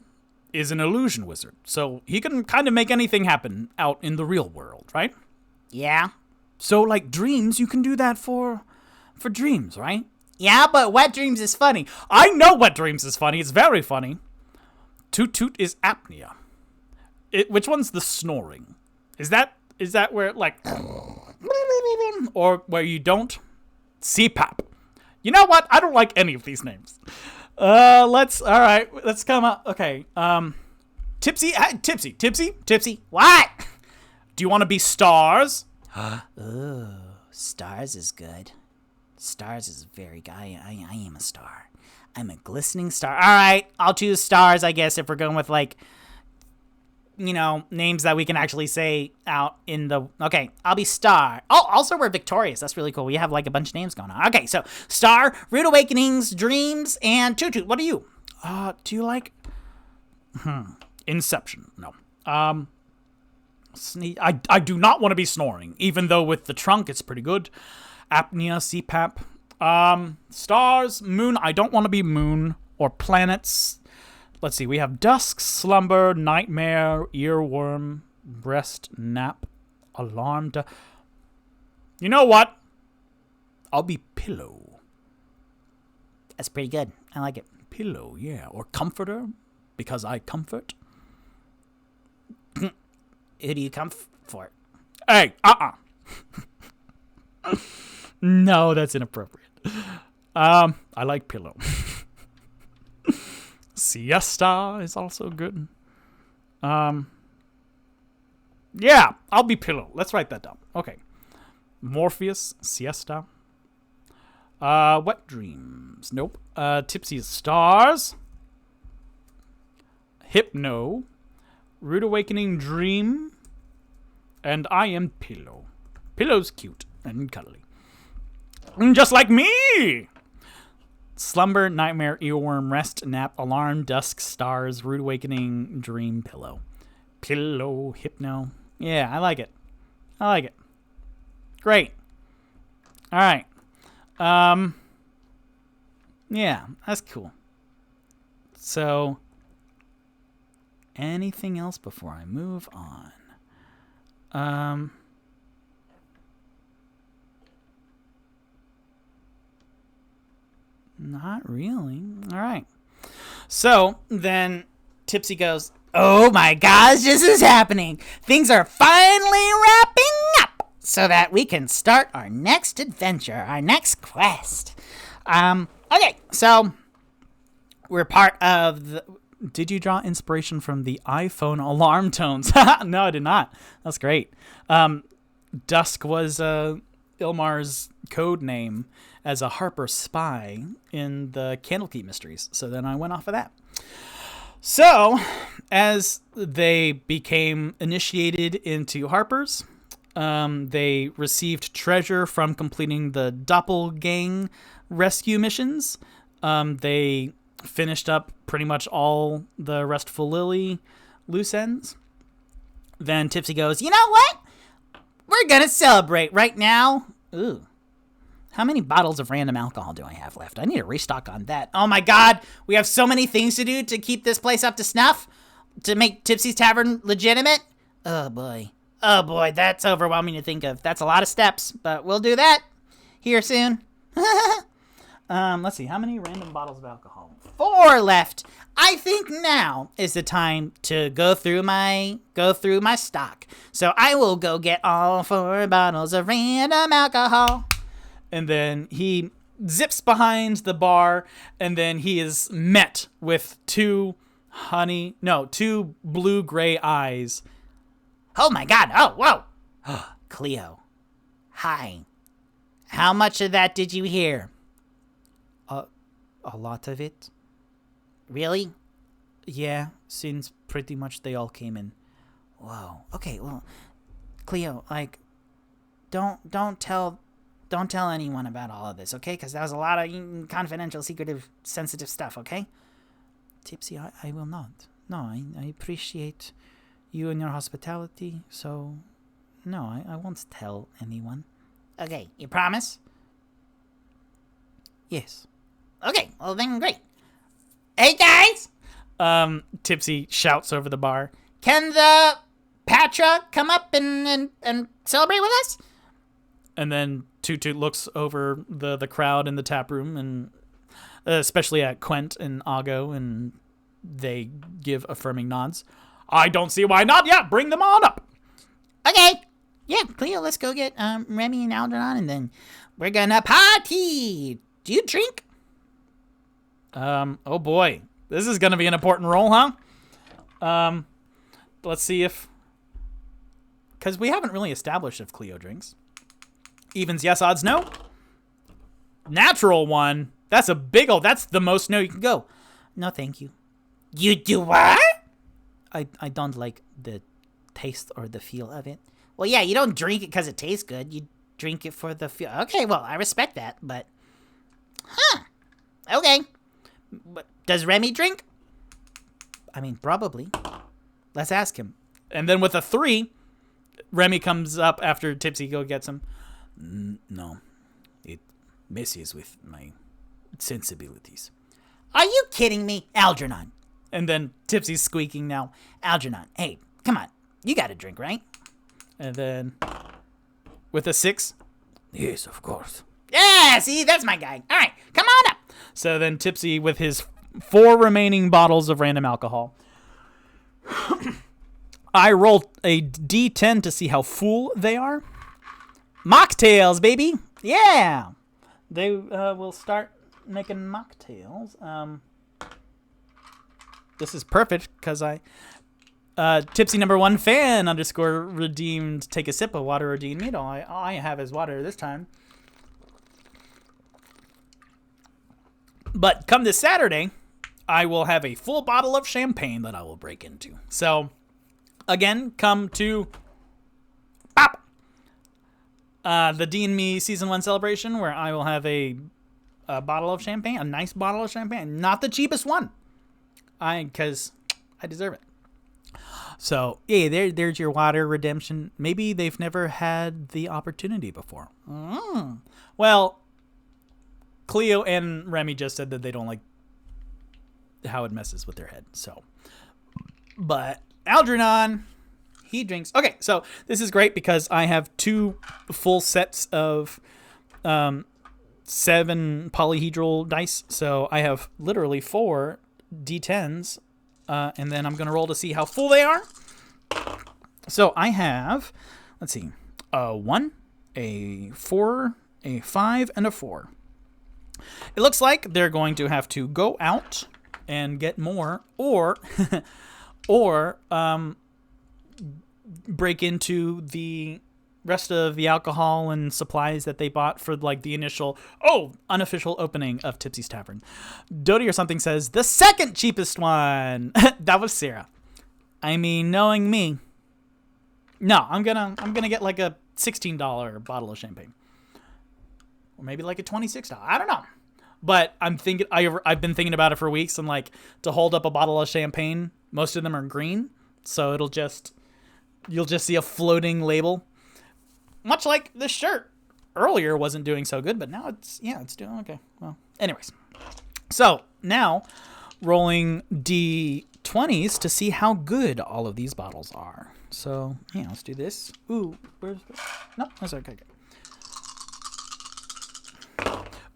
is an illusion wizard, so he can kind of make anything happen out in the real world, right? Yeah. So, like dreams, you can do that for dreams, right? Yeah, but Wet Dreams is funny. I know Wet Dreams is funny. It's very funny. Toot Toot is apnea. Which one's the snoring? Is that where like, or where you don't? CPAP. You know what? I don't like any of these names. Let's come up. Okay. Tipsy. What? Do you want to be Stars? Ooh, Stars is good. Stars is very good. I am a star. I'm a glistening star. All right, I'll choose Stars, I guess, if we're going with, like, names that we can actually say out in the... Okay, I'll be Star. Oh, also, we're victorious. That's really cool. We have, like, a bunch of names going on. Okay, so Star, Rude Awakenings, Dreams, and Toot Toot. What are you? Do you like... Inception. No. I do not want to be snoring, even though with the trunk it's pretty good. Apnea, CPAP. Stars, Moon. I don't want to be Moon or planets. Let's see. We have Dusk, Slumber, Nightmare, Earworm, Breast, Nap, Alarm. You know what? I'll be Pillow. That's pretty good. I like it. Pillow, yeah. Or Comforter, because I comfort. Who do you come for? Hey, No, that's inappropriate. I like Pillow. Siesta is also good. Yeah, I'll be Pillow. Let's write that down. Okay. Morpheus, Siesta. Wet Dreams. Nope. Tipsy is Stars. Hypno. Rude Awakening, Dream. And I am Pillow. Pillow's cute and cuddly. Just like me! Slumber, Nightmare, Earworm, Rest, Nap, Alarm, Dusk, Stars, Rude Awakening, Dream, Pillow. Pillow, Hypno. Yeah, I like it. Great. All right. Yeah, that's cool. So, anything else before I move on? Not really. All right. So then Tipsy goes, "Oh my gosh, this is happening. Things are finally wrapping up so that we can start our next adventure, our next quest." Okay, so we're part of the... Did you draw inspiration from the iPhone alarm tones? No, I did not. That's great. Dusk was Ilmar's code name as a Harper spy in the Candlekeep Mysteries. So then I went off of that. So, as they became initiated into Harper's, they received treasure from completing the Doppelgang rescue missions. They finished up pretty much all the Restful Lily loose ends. Then Tipsy goes, "You know what? We're going to celebrate right now." Ooh. How many bottles of random alcohol do I have left? I need to restock on that. Oh my God. We have so many things to do to keep this place up to snuff, to make Tipsy's Tavern legitimate. Oh boy. Oh boy. That's overwhelming to think of. That's a lot of steps, but we'll do that here soon. Let's see. How many random bottles of alcohol? 4 left. I think now is the time to go through my stock. So I will go get all 4 bottles of random alcohol. And then he zips behind the bar, and then he is met with 2 blue-gray eyes. Oh my God. Oh, whoa. Cleo. Hi. How much of that did you hear? A lot of it. Really? Yeah, since pretty much they all came in. Whoa. Okay, well, Cleo, like, don't tell anyone about all of this, okay? Because that was a lot of confidential, secretive, sensitive stuff, okay? Tipsy, I will not. No, I appreciate you and your hospitality, so no, I won't tell anyone. Okay, you promise? Yes. Okay, well then great. Hey guys! Tipsy shouts over the bar. Can the Patra come up and celebrate with us? And then Toot Toot looks over the crowd in the tap room, and especially at Quent and Ago, and they give affirming nods. I don't see why not. Yeah, bring them on up. Okay. Yeah, Cleo, let's go get Remy and Algernon, and then we're gonna party. Do you drink? Oh boy. This is gonna be an important role, huh? Let's see if... Because we haven't really established if Cleo drinks. Evens, yes, odds, no. Natural 1. That's a big old... That's the most no you can go. No, thank you. You do what? I don't like the taste or the feel of it. Well, yeah, you don't drink it because it tastes good. You drink it for the feel. Okay, well, I respect that, but... Huh. Okay. But does Remy drink? I mean, probably. Let's ask him. And then with a 3, Remy comes up after Tipsy go gets him. No. It messes with my sensibilities. Are you kidding me? Algernon. And then Tipsy's squeaking now. Algernon, hey, come on. You got a drink, right? And then with a 6. Yes, of course. Yeah, see, that's my guy. All right, come on up. So then Tipsy with his 4 remaining bottles of random alcohol. I roll a D10 to see how full they are. Mocktails, baby. Yeah. They will start making mocktails. This is perfect because Tipsy number 1 fan _ redeemed take a sip of water or D&Me. All I have is water this time. But come this Saturday, I will have a full bottle of champagne that I will break into. So, again, come to the D&Me Season 1 celebration, where I will have a bottle of champagne, a nice bottle of champagne. Not the cheapest one. Because I deserve it. So, yeah, there's your water redemption. Maybe they've never had the opportunity before. Well, Cleo and Remy just said that they don't like how it messes with their head. So, but Algernon, he drinks. Okay, so this is great because I have 2 full sets of 7 polyhedral dice. So I have literally 4 D10s and then I'm going to roll to see how full they are. So I have, let's see, a 1, a 4, a 5, and a 4. It looks like they're going to have to go out and get more, or break into the rest of the alcohol and supplies that they bought for like the initial unofficial opening of Tipsy's Tavern. Dodie or something says the second cheapest one. That was Sarah. I mean, knowing me, no, I'm gonna get like a $16 bottle of champagne, or maybe like a $26. I don't know, but I've been thinking about it for weeks, and like to hold up a bottle of champagne, most of them are green, so you'll just see a floating label. Much like this shirt earlier wasn't doing so good, but now it's doing okay. Well, anyways. So now rolling D20s to see how good all of these bottles are. So yeah, let's do this. Ooh, no, that's okay.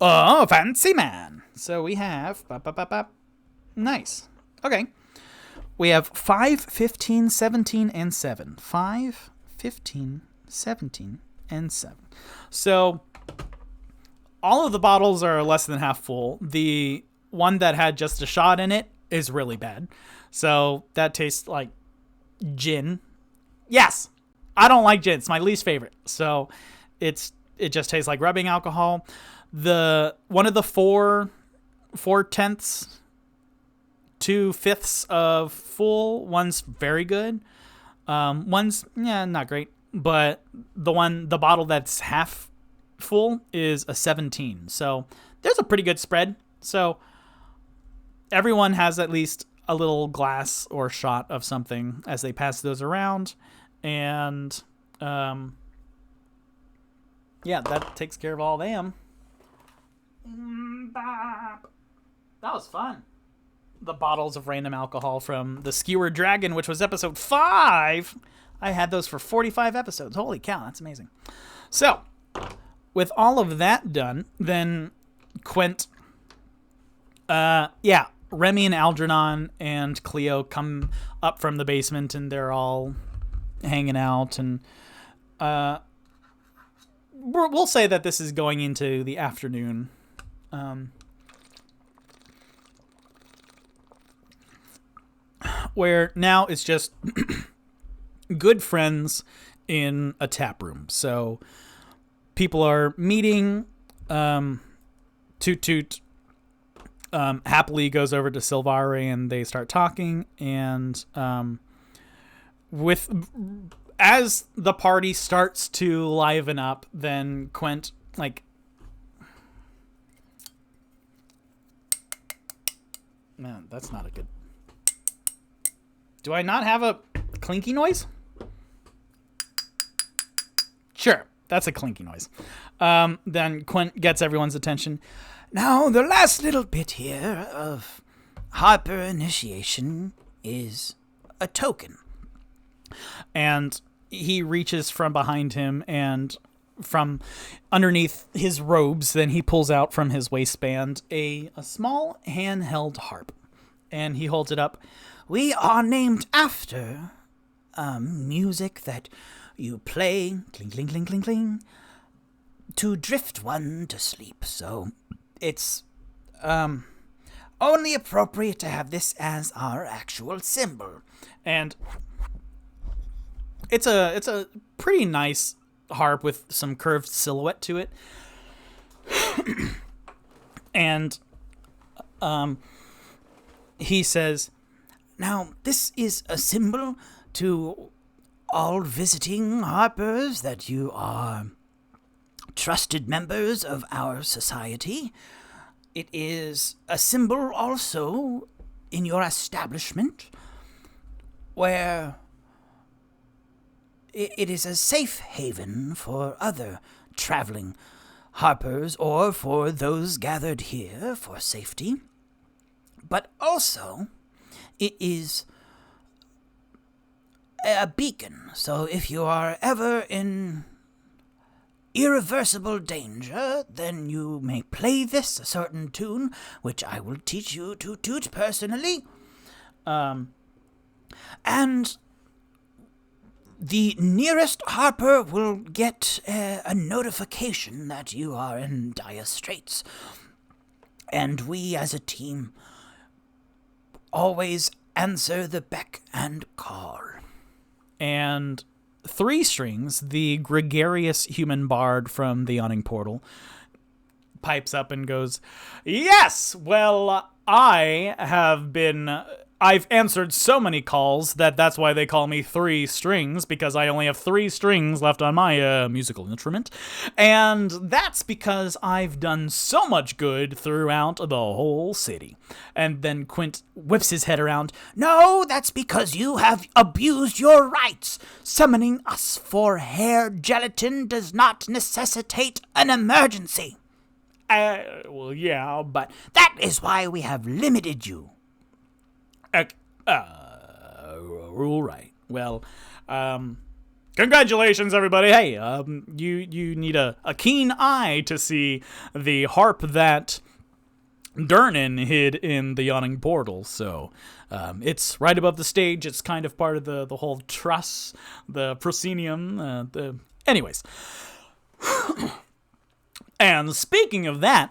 Oh, fancy man. So we have nice. Okay. We have 5, 15, 17, and 7. 5, 15, 17, and 7. So all of the bottles are less than half full. The one that had just a shot in it is really bad. So that tastes like gin. Yes, I don't like gin. It's my least favorite. So it just tastes like rubbing alcohol. One of the 4/10, 2/5 of full. One's very good. One's not great. But the bottle that's half full is a 17. So there's a pretty good spread. So everyone has at least a little glass or shot of something as they pass those around. And that takes care of all of them. That was fun. The bottles of random alcohol from the Skewered Dragon, which was episode 5. I had those for 45 episodes. Holy cow, that's amazing. So, with all of that done, then Quint, Remy and Algernon and Cleo come up from the basement, and they're all hanging out, and we'll say that this is going into the afternoon. Where now it's just good friends in a tap room. So people are meeting. Toot Toot happily goes over to Silvare and they start talking. And as the party starts to liven up, then Quint man, that's not a good. Do I not have a clinky noise? Sure, that's a clinky noise. Then Quint gets everyone's attention. Now, the last little bit here of Harper initiation is a token. And he reaches from behind him, and from underneath his robes, then he pulls out from his waistband a small handheld harp. And he holds it up. We are named after music that you play, cling, cling, cling, cling, cling, to drift one to sleep. So it's only appropriate to have this as our actual symbol. And it's a pretty nice harp with some curved silhouette to it. And he says, now, this is a symbol to all visiting harpers that you are trusted members of our society. It is a symbol also in your establishment where it is a safe haven for other traveling harpers or for those gathered here for safety. But also, it is a beacon, so if you are ever in irreversible danger, then you may play this, a certain tune, which I will teach you to toot personally, And the nearest harper will get a notification that you are in dire straits. And we as a team always answer the beck and call. And Three Strings, the gregarious human bard from the Yawning Portal, pipes up and goes, "Yes, well, I've answered so many calls that's why they call me Three Strings, because I only have 3 strings left on my musical instrument. And that's because I've done so much good throughout the whole city." And then Quint whips his head around. No, that's because you have abused your rights. Summoning us for hair gelatin does not necessitate an emergency. Well, yeah, but That is why we have limited you. all right. Well, congratulations, everybody. Hey, you need a keen eye to see the harp that Durnan hid in the Yawning Portal. So, it's right above the stage. It's kind of part of the whole truss, the proscenium. Anyways. And speaking of that,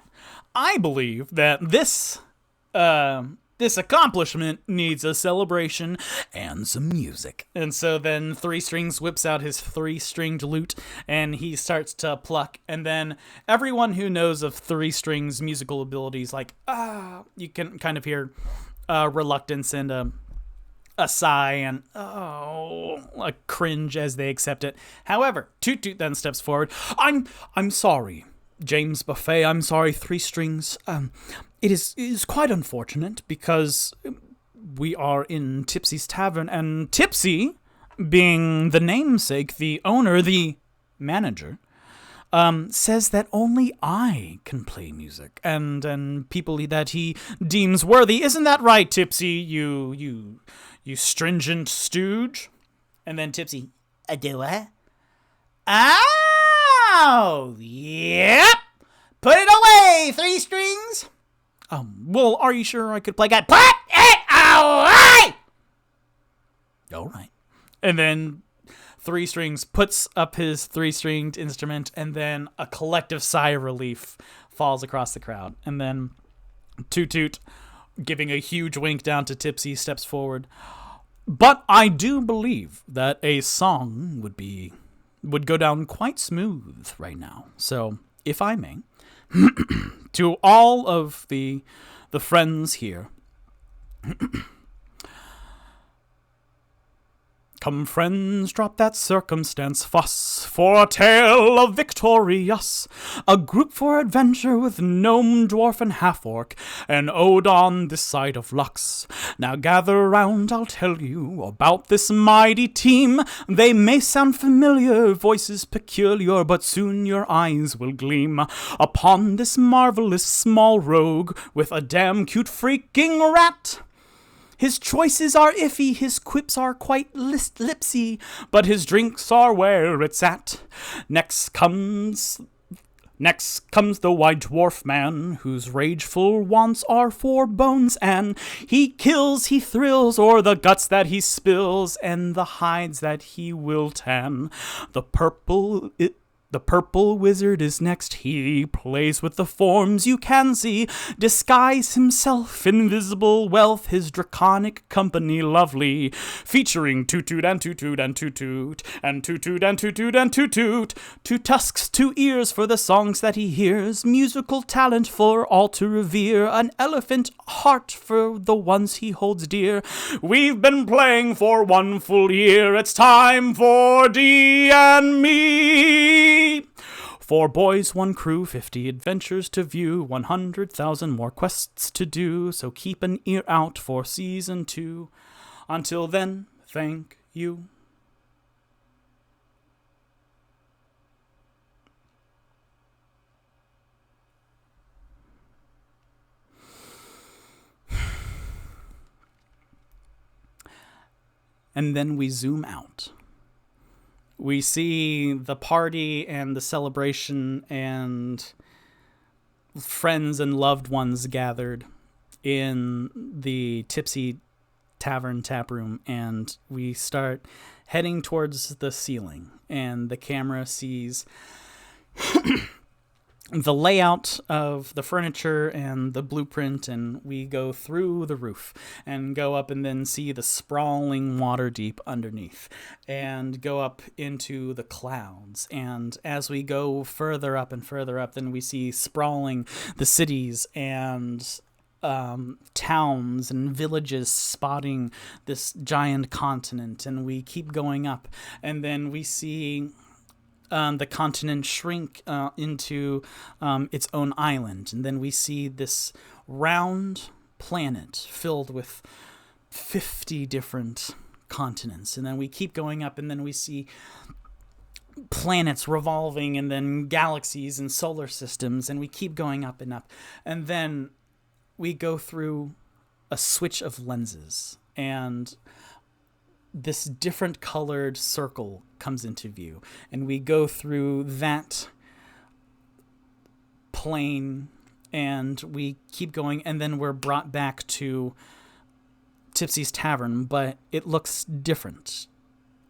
I believe that this accomplishment needs a celebration and some music. And so then Three Strings whips out his 3-stringed lute, and he starts to pluck. And then everyone who knows of Three Strings' musical abilities, you can kind of hear reluctance and a sigh and a cringe as they accept it. However, Toot Toot then steps forward. I'm sorry, James Buffet. I'm sorry, Three Strings. It is quite unfortunate because we are in Tipsy's Tavern, and Tipsy, being the namesake, the owner, the manager, says that only I can play music, and people that he deems worthy. Isn't that right, Tipsy? You stringent stooge? And then Tipsy, Do I? Oh, yep. Put it away, Three Strings. Well, are you sure I could play? Put it away. All right. And then Three Strings puts up his 3-stringed instrument, and then a collective sigh of relief falls across the crowd. And then Toot Toot, giving a huge wink down to Tipsy, steps forward. But I do believe that a song would go down quite smooth right now. So, if I may, to all of the friends here, come, friends, drop that circumstance fuss for a tale of victorious, a group for adventure with gnome, dwarf, and half-orc, an ode on this side of Lux. Now gather round, I'll tell you about this mighty team. They may sound familiar, voices peculiar, but soon your eyes will gleam upon this marvelous small rogue with a damn cute freaking rat. His choices are iffy, his quips are quite lipsy, but his drinks are where it's at. Next comes the White Dwarf Man, whose rageful wants are for bones, and he kills, he thrills, o'er the guts that he spills, and the hides that he will tan. The purple wizard is next. He plays with the forms you can see, disguise himself, invisible wealth, his draconic company lovely, featuring Toot Toot and Toot Toot and Toot Toot and Toot Toot and Toot Toot and Toot Toot. 2 tusks, 2 ears for the songs that he hears, musical talent for all to revere, an elephant heart for the ones he holds dear. We've been playing for 1 full year. It's time for D&Me. 4 boys, 1 crew, 50 adventures to view, 100,000 more quests to do, so keep an ear out for season 2. Until then, thank you. And then we zoom out. We see the party and the celebration and friends and loved ones gathered in the Tipsy tavern tap room, and we start heading towards the ceiling, and the camera sees the layout of the furniture and the blueprint, and we go through the roof and go up and then see the sprawling water deep underneath and go up into the clouds. And as we go further up and further up, then we see sprawling the cities and towns and villages spotting this giant continent. And we keep going up, and then we see the continent shrink into its own island. And then we see this round planet filled with 50 different continents. And then we keep going up, and then we see planets revolving, and then galaxies and solar systems. And we keep going up and up. And then we go through a switch of lenses, and this different colored circle comes into view, and we go through that plane, and we keep going, and then we're brought back to Tipsy's Tavern, but it looks different.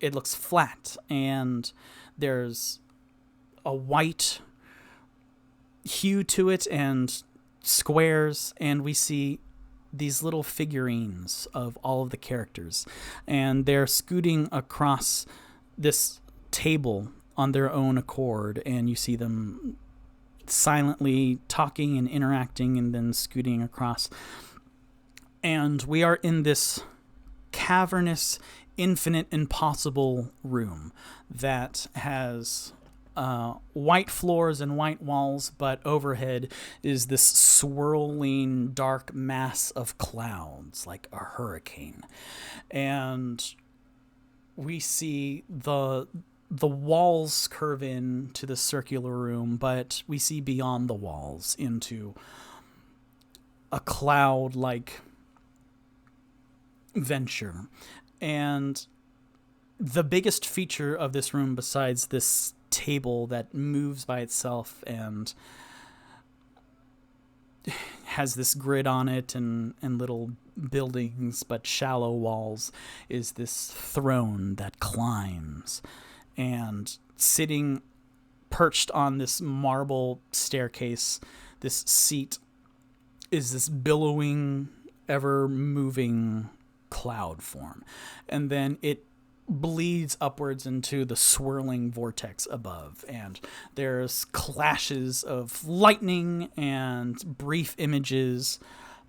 It looks flat, and there's a white hue to it and squares, and we see these little figurines of all of the characters, and they're scooting across this table on their own accord, and you see them silently talking and interacting and then scooting across. And we are in this cavernous, infinite, impossible room that has white floors and white walls, but overhead is this swirling dark mass of clouds like a hurricane. And we see the walls curve in to the circular room, but we see beyond the walls into a cloud-like venture. And the biggest feature of this room, besides this table that moves by itself and has this grid on it and little buildings but shallow walls, is this throne that climbs. And sitting perched on this marble staircase, this seat, is this billowing, ever-moving cloud form. And then it bleeds upwards into the swirling vortex above, and there's clashes of lightning and brief images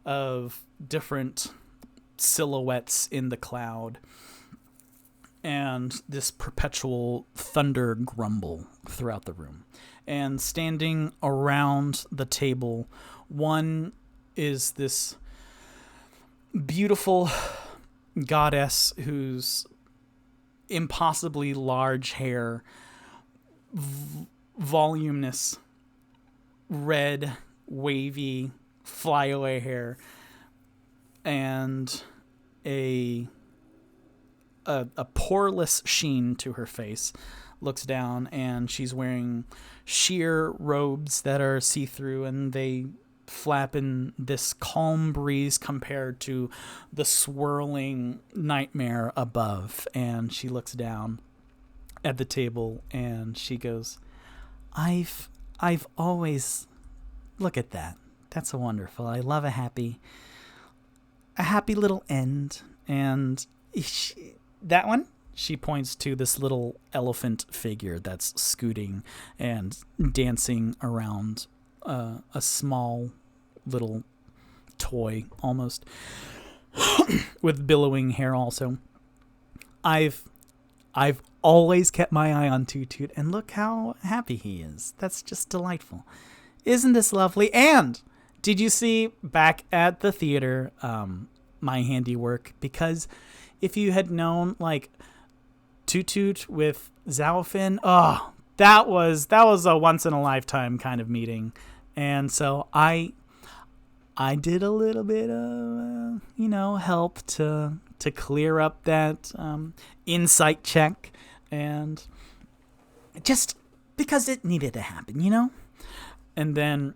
of different silhouettes in the cloud, and this perpetual thunder grumble throughout the room. And standing around the table, one is this beautiful goddess whose impossibly large hair, voluminous, red, wavy, flyaway hair, and a poreless sheen to her face, looks down, and she's wearing sheer robes that are see-through, and they flap in this calm breeze compared to the swirling nightmare above. And she looks down at the table and she goes, I've always, look at that. That's so wonderful. I love a happy little end. And that one, she points to this little elephant figure that's scooting and dancing around a small little toy almost with billowing hair also. I've always kept my eye on Toot Toot, and look how happy he is. That's just delightful. Isn't this lovely? And did you see back at the theater my handiwork? Because if you had known like Toot Toot with Zalfin, that was a once in a lifetime kind of meeting. And so I did a little bit of, help to clear up that insight check, and just because it needed to happen, And then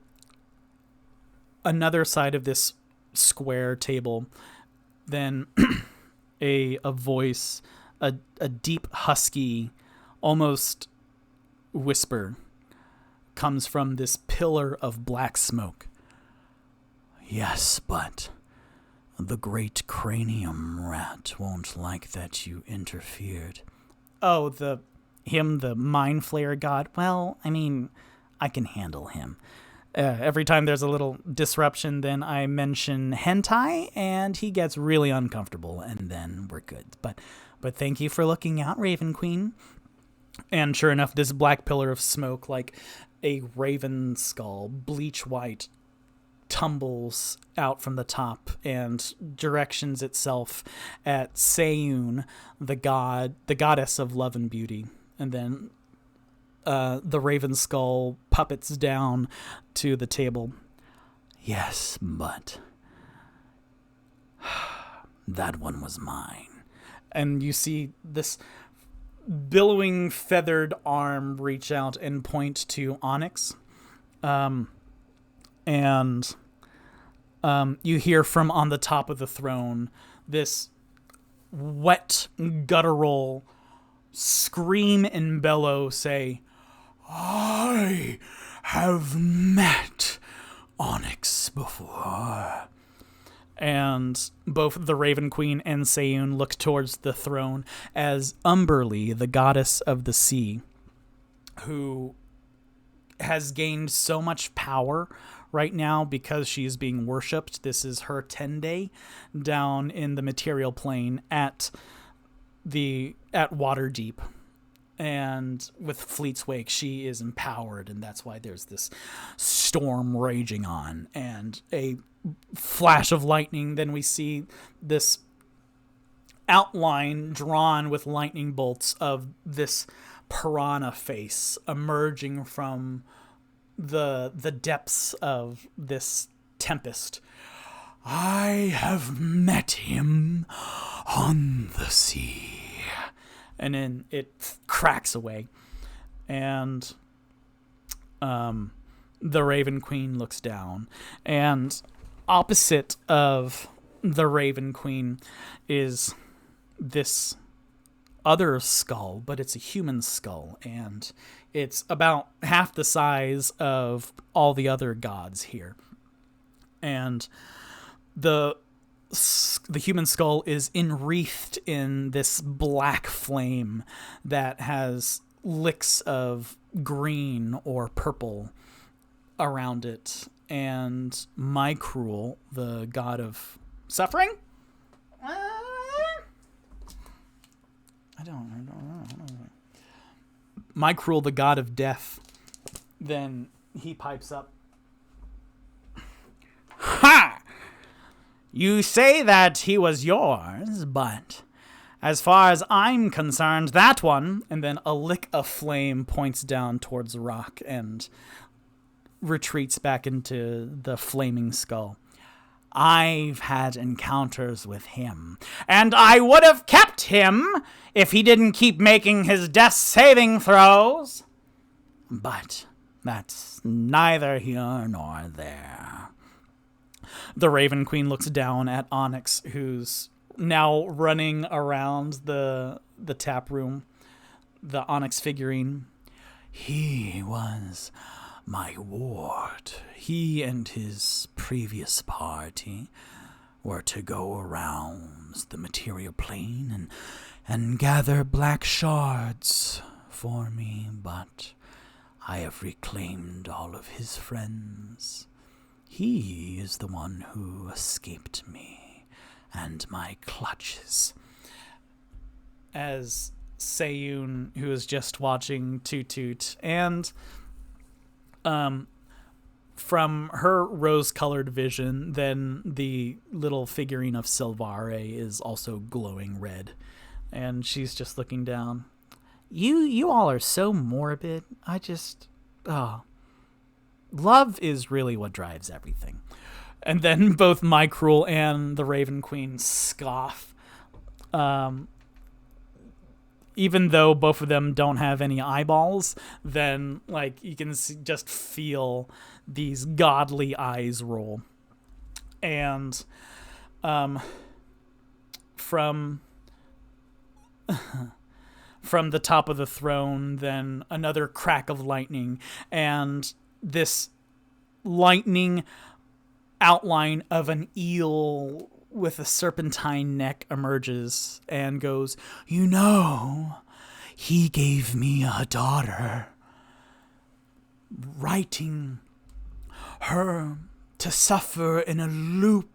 another side of this square table, then a voice, a deep, husky, almost whisper comes from this pillar of black smoke. "Yes, but the great cranium rat won't like that you interfered." "Oh, the mind flayer god? Well, I mean, I can handle him. Every time there's a little disruption, then I mention hentai, and he gets really uncomfortable, and then we're good. But thank you for looking out, Raven Queen." And sure enough, this black pillar of smoke, like a raven skull, bleach white, tumbles out from the top and directions itself at Seiyun, the goddess of love and beauty. And then the raven skull puppets down to the table. "Yes, but that one was mine." And you see this billowing feathered arm reach out and point to Onyx. And you hear from on the top of the throne this wet, guttural scream and bellow say, "I have met Onyx before." And both the Raven Queen and Seiyun look towards the throne as Umberly, the goddess of the sea, who has gained so much power right now because she's being worshipped. This is her 10-day down in the material plane at Waterdeep. And with Fleet's Wake, she is empowered, and that's why there's this storm raging on. And a flash of lightning, then we see this outline drawn with lightning bolts of this piranha face emerging from the depths of this tempest. "I have met him on the sea." And then it cracks away. And the Raven Queen looks down. And opposite of the Raven Queen is this other skull, but it's a human skull. And it's about half the size of all the other gods here. And the human skull is enwreathed in this black flame that has licks of green or purple around it. And Mycruel, the god of suffering? I don't know. Mycruel, the god of death, then he pipes up. "Ha! You say that he was yours, but as far as I'm concerned, that one," and then a lick of flame points down towards the rock and retreats back into the flaming skull. "I've had encounters with him, and I would have kept him if he didn't keep making his death saving throws. But that's neither here nor there." The Raven Queen looks down at Onyx, who's now running around the tap room, the Onyx figurine. "He was my ward. He and his previous party were to go around the material plane and gather black shards for me, but I have reclaimed all of his friends. He is the one who escaped me and my clutches." As Seiyun, who is just watching Toot Toot, and from her rose-colored vision, then the little figurine of Silvare is also glowing red, and she's just looking down. You all are so morbid. Love is really what drives everything." And then both Mycruel and the Raven Queen scoff. Even though both of them don't have any eyeballs, then you can just feel these godly eyes roll. And from from the top of the throne, then another crack of lightning, and this lightning outline of an eel with a serpentine neck emerges and goes, "You know, he gave me a daughter, writing her to suffer in a loop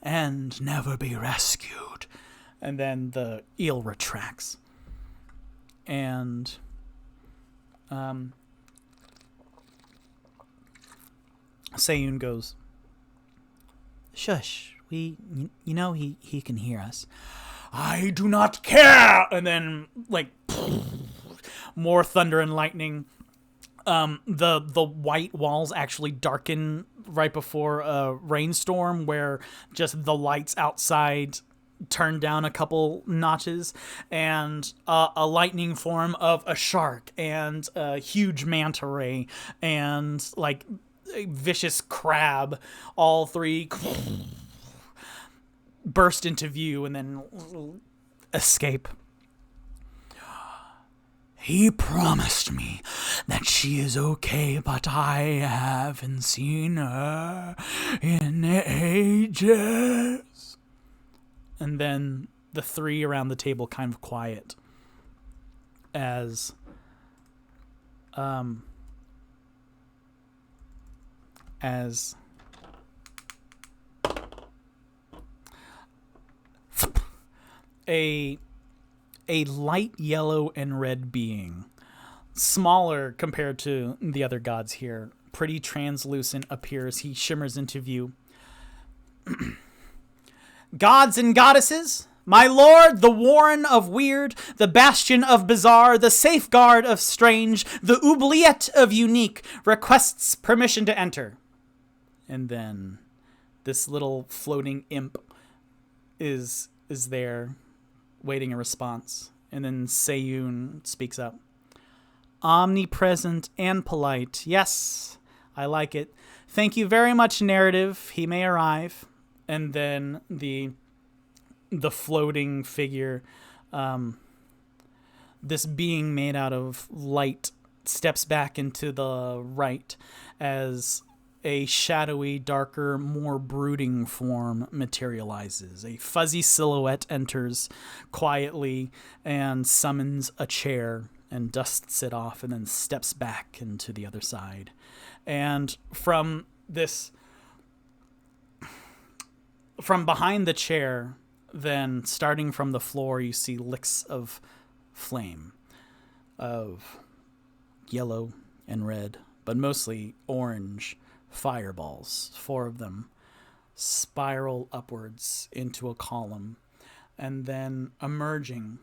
and never be rescued." And then the eel retracts. And Sayun goes, "Shush, you know he can hear us." "I do not care!" And then, like, more thunder and lightning. The white walls actually darken right before a rainstorm, where just the lights outside turn down a couple notches, and a lightning form of a shark and a huge manta ray and like a vicious crab, all three burst into view and then escape. "He promised me that she is okay, but I haven't seen her in ages." And then the three around the table kind of quiet as a light yellow and red being, smaller compared to the other gods here, pretty translucent, appears. He shimmers into view. "Gods and goddesses, my lord, the warren of weird, the bastion of bizarre, the safeguard of strange, the oubliette of unique, requests permission to enter." And then this little floating imp is there, waiting a response. And then Sayun speaks up. "Omnipresent and polite. Yes, I like it. Thank you very much, narrative. He may arrive." And then the floating figure, this being made out of light, steps back into the right as a shadowy, darker, more brooding form materializes. A fuzzy silhouette enters quietly and summons a chair and dusts it off and then steps back into the other side. And from behind the chair, then starting from the floor, you see licks of flame, of yellow and red, but mostly orange fireballs. 4 of them spiral upwards into a column. And then emerging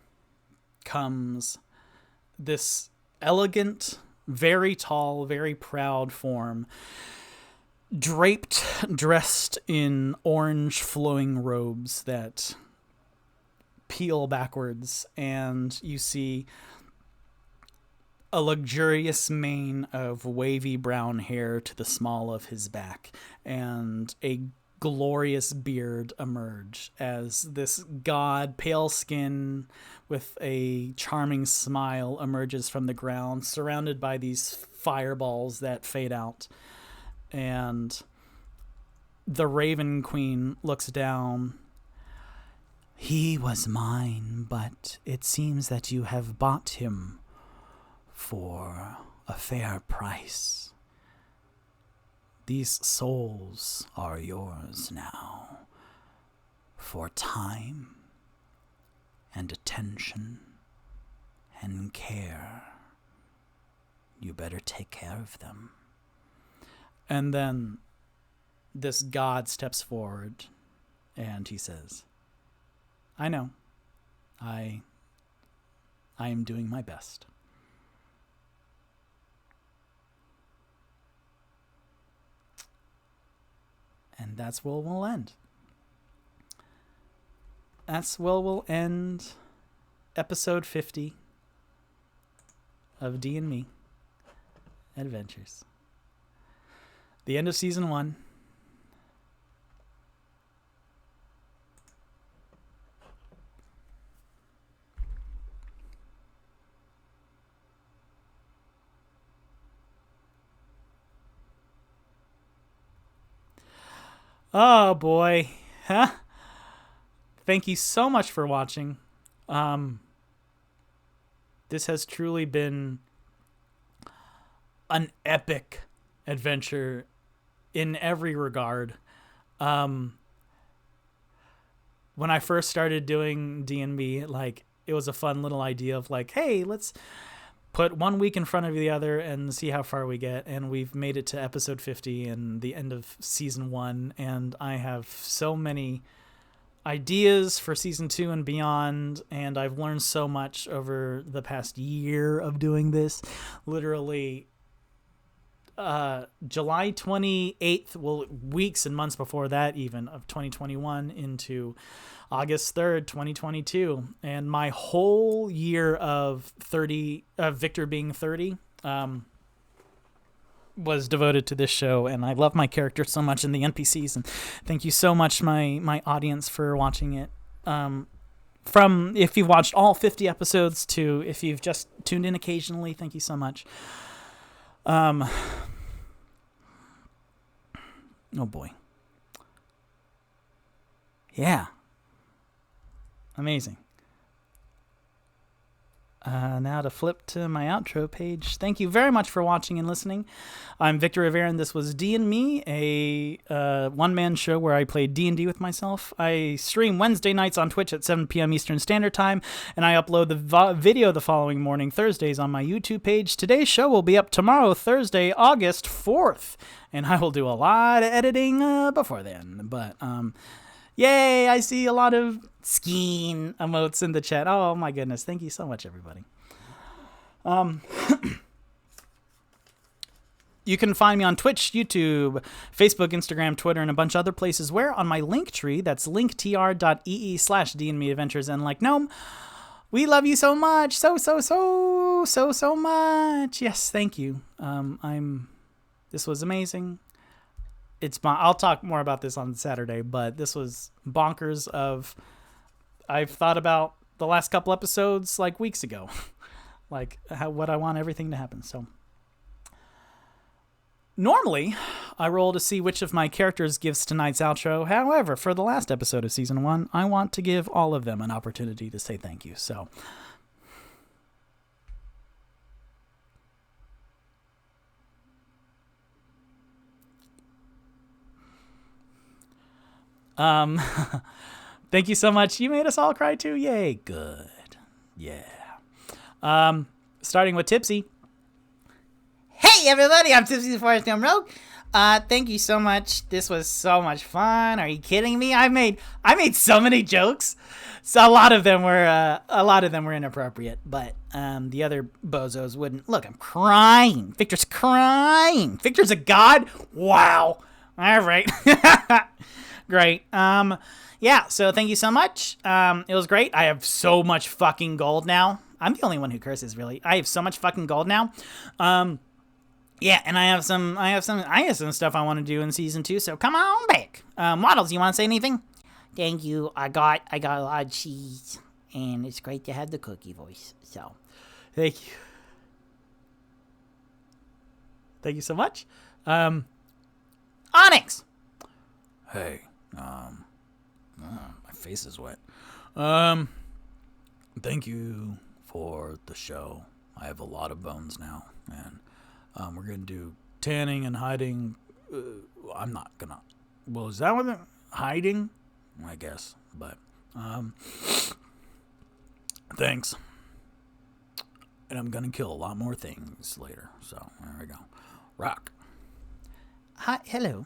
comes this elegant, very tall, very proud form, dressed in orange flowing robes that peel backwards, and you see a luxurious mane of wavy brown hair to the small of his back, and a glorious beard emerge as this god, pale skin with a charming smile, emerges from the ground, surrounded by these fireballs that fade out. And the Raven Queen looks down. "He was mine, but it seems that you have bought him for a fair price. These souls are yours now, for time and attention and care. You better take care of them." And then this god steps forward and he says, "I know. I am doing my best." And that's where we'll end. That's where we'll end episode 50 of D&Me Adventures. The end of season 1. Oh boy. Huh? Thank you so much for watching. This has truly been an epic adventure in every regard. When I first started doing D&Me, like, it was a fun little idea of like, hey, let's put 1 week in front of the other and see how far we get. And we've made it to episode 50 and the end of season 1. And I have so many ideas for season 2 and beyond. And I've learned so much over the past year of doing this. Literally, July 28th, well, weeks and months before that even, of 2021 into August 3rd, 2022. And my whole year of Victor being 30 was devoted to this show. And I love my character so much and the NPCs. And thank you so much, my audience, for watching it. From if you've watched all 50 episodes to if you've just tuned in occasionally, thank you so much. Oh boy. Yeah. Amazing. Now to flip to my outro page. Thank you very much for watching and listening. I'm Victor Rivera, and this was D&Me, a one-man show where I play D&D with myself. I stream Wednesday nights on Twitch at 7 p.m. Eastern Standard Time, and I upload the video the following morning, Thursdays, on my YouTube page. Today's show will be up tomorrow, Thursday, August 4th, and I will do a lot of editing before then. But, yay, I see a lot of skiing emotes in the chat. Oh my goodness. Thank you so much, everybody. You can find me on Twitch, YouTube, Facebook, Instagram, Twitter, and a bunch of other places where on my link tree, that's linktr.ee/D&Me Adventures. And like Gnome, we love you so much. So much. Yes, thank you. This was amazing. I'll talk more about this on Saturday, but this was bonkers I've thought about the last couple episodes like weeks ago, like what I want everything to happen. So normally I roll to see which of my characters gives tonight's outro. However, for the last episode of season 1, I want to give all of them an opportunity to say thank you. So thank you so much. You made us all cry too. Yay. Good. Yeah. Starting with Tipsy. Hey everybody, I'm Tipsy the Forest Gnome Rogue. Thank you so much. This was so much fun. Are you kidding me? I made so many jokes. So a lot of them were inappropriate, but the other bozos wouldn't. Look, I'm crying. Victor's crying. Victor's a god? Wow. All right. Great. Yeah, so thank you so much. It was great. I have so much fucking gold now. I'm the only one who curses, really. I have so much fucking gold now. Yeah, and I have some stuff I want to do in season 2, so come on back. Waddles, you want to say anything? Thank you. I got a lot of cheese, and it's great to have the cookie voice. So, thank you. Thank you so much. Onyx. Hey, my face is wet. Thank you for the show. I have a lot of bones now, and we're gonna do tanning and hiding. I'm not gonna. Well, is that what they're hiding? I guess, but thanks. And I'm gonna kill a lot more things later. So there we go. Rock. Hi, hello.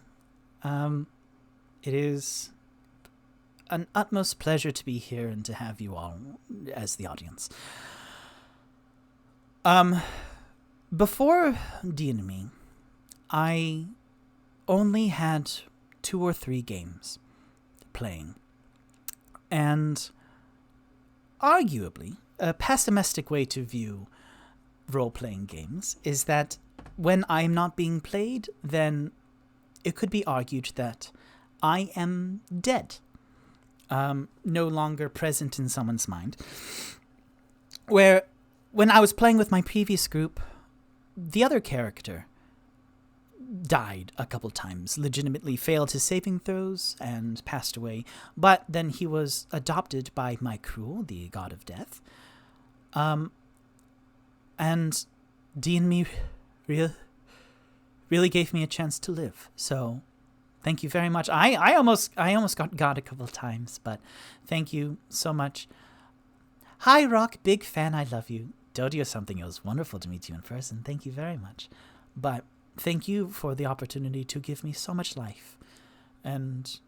It is an utmost pleasure to be here and to have you all as the audience. Before D&Me, I only had 2 or 3 games playing. And arguably, a pessimistic way to view role-playing games is that when I'm not being played, then it could be argued that I am dead, no longer present in someone's mind. Where, when I was playing with my previous group, the other character died a couple times, legitimately failed his saving throws and passed away. But then he was adopted by my crew, the god of death. And D&Me really gave me a chance to live. So thank you very much. I almost got God a couple times, but thank you so much. Hi, Rock. Big fan. I love you. Told you something. It was wonderful to meet you in person. Thank you very much. But thank you for the opportunity to give me so much life and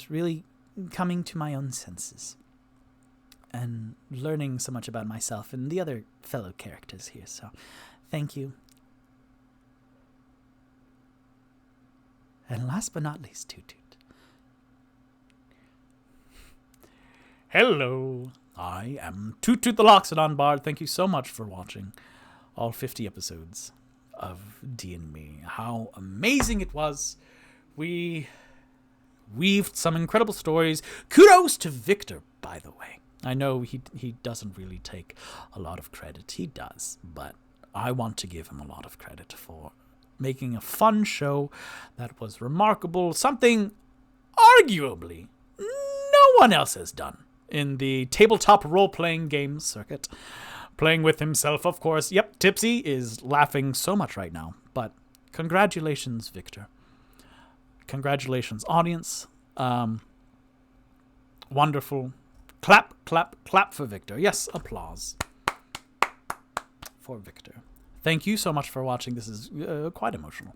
really coming to my own senses and learning so much about myself and the other fellow characters here. So thank you. And last but not least, Toot Toot. Hello, I am Toot Toot the Loxodon Bard. Thank you so much for watching all 50 episodes of D&Me. How amazing it was. We weaved some incredible stories. Kudos to Victor, by the way. I know he doesn't really take a lot of credit. He does, but I want to give him a lot of credit for making a fun show that was remarkable, something arguably no one else has done in the tabletop role-playing game circuit. Playing with himself, of course. Yep, Tipsy is laughing so much right now, but congratulations, Victor. Congratulations, audience. Wonderful. Clap, clap, clap for Victor. Yes, applause for Victor. Thank you so much for watching. This is quite emotional.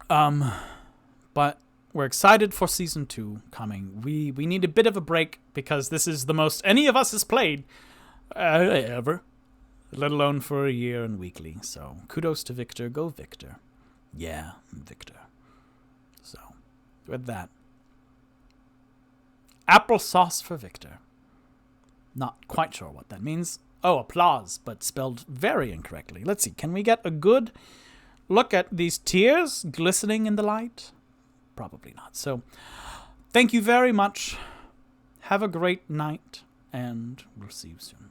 But we're excited for season 2 coming. We need a bit of a break because this is the most any of us has played ever, let alone for a year and weekly. So kudos to Victor. Go Victor. Yeah, Victor. So with that, applesauce for Victor. Not quite sure what that means. Oh, applause, but spelled very incorrectly. Let's see. Can we get a good look at these tears glistening in the light? Probably not. So thank you very much. Have a great night, and we'll see you soon.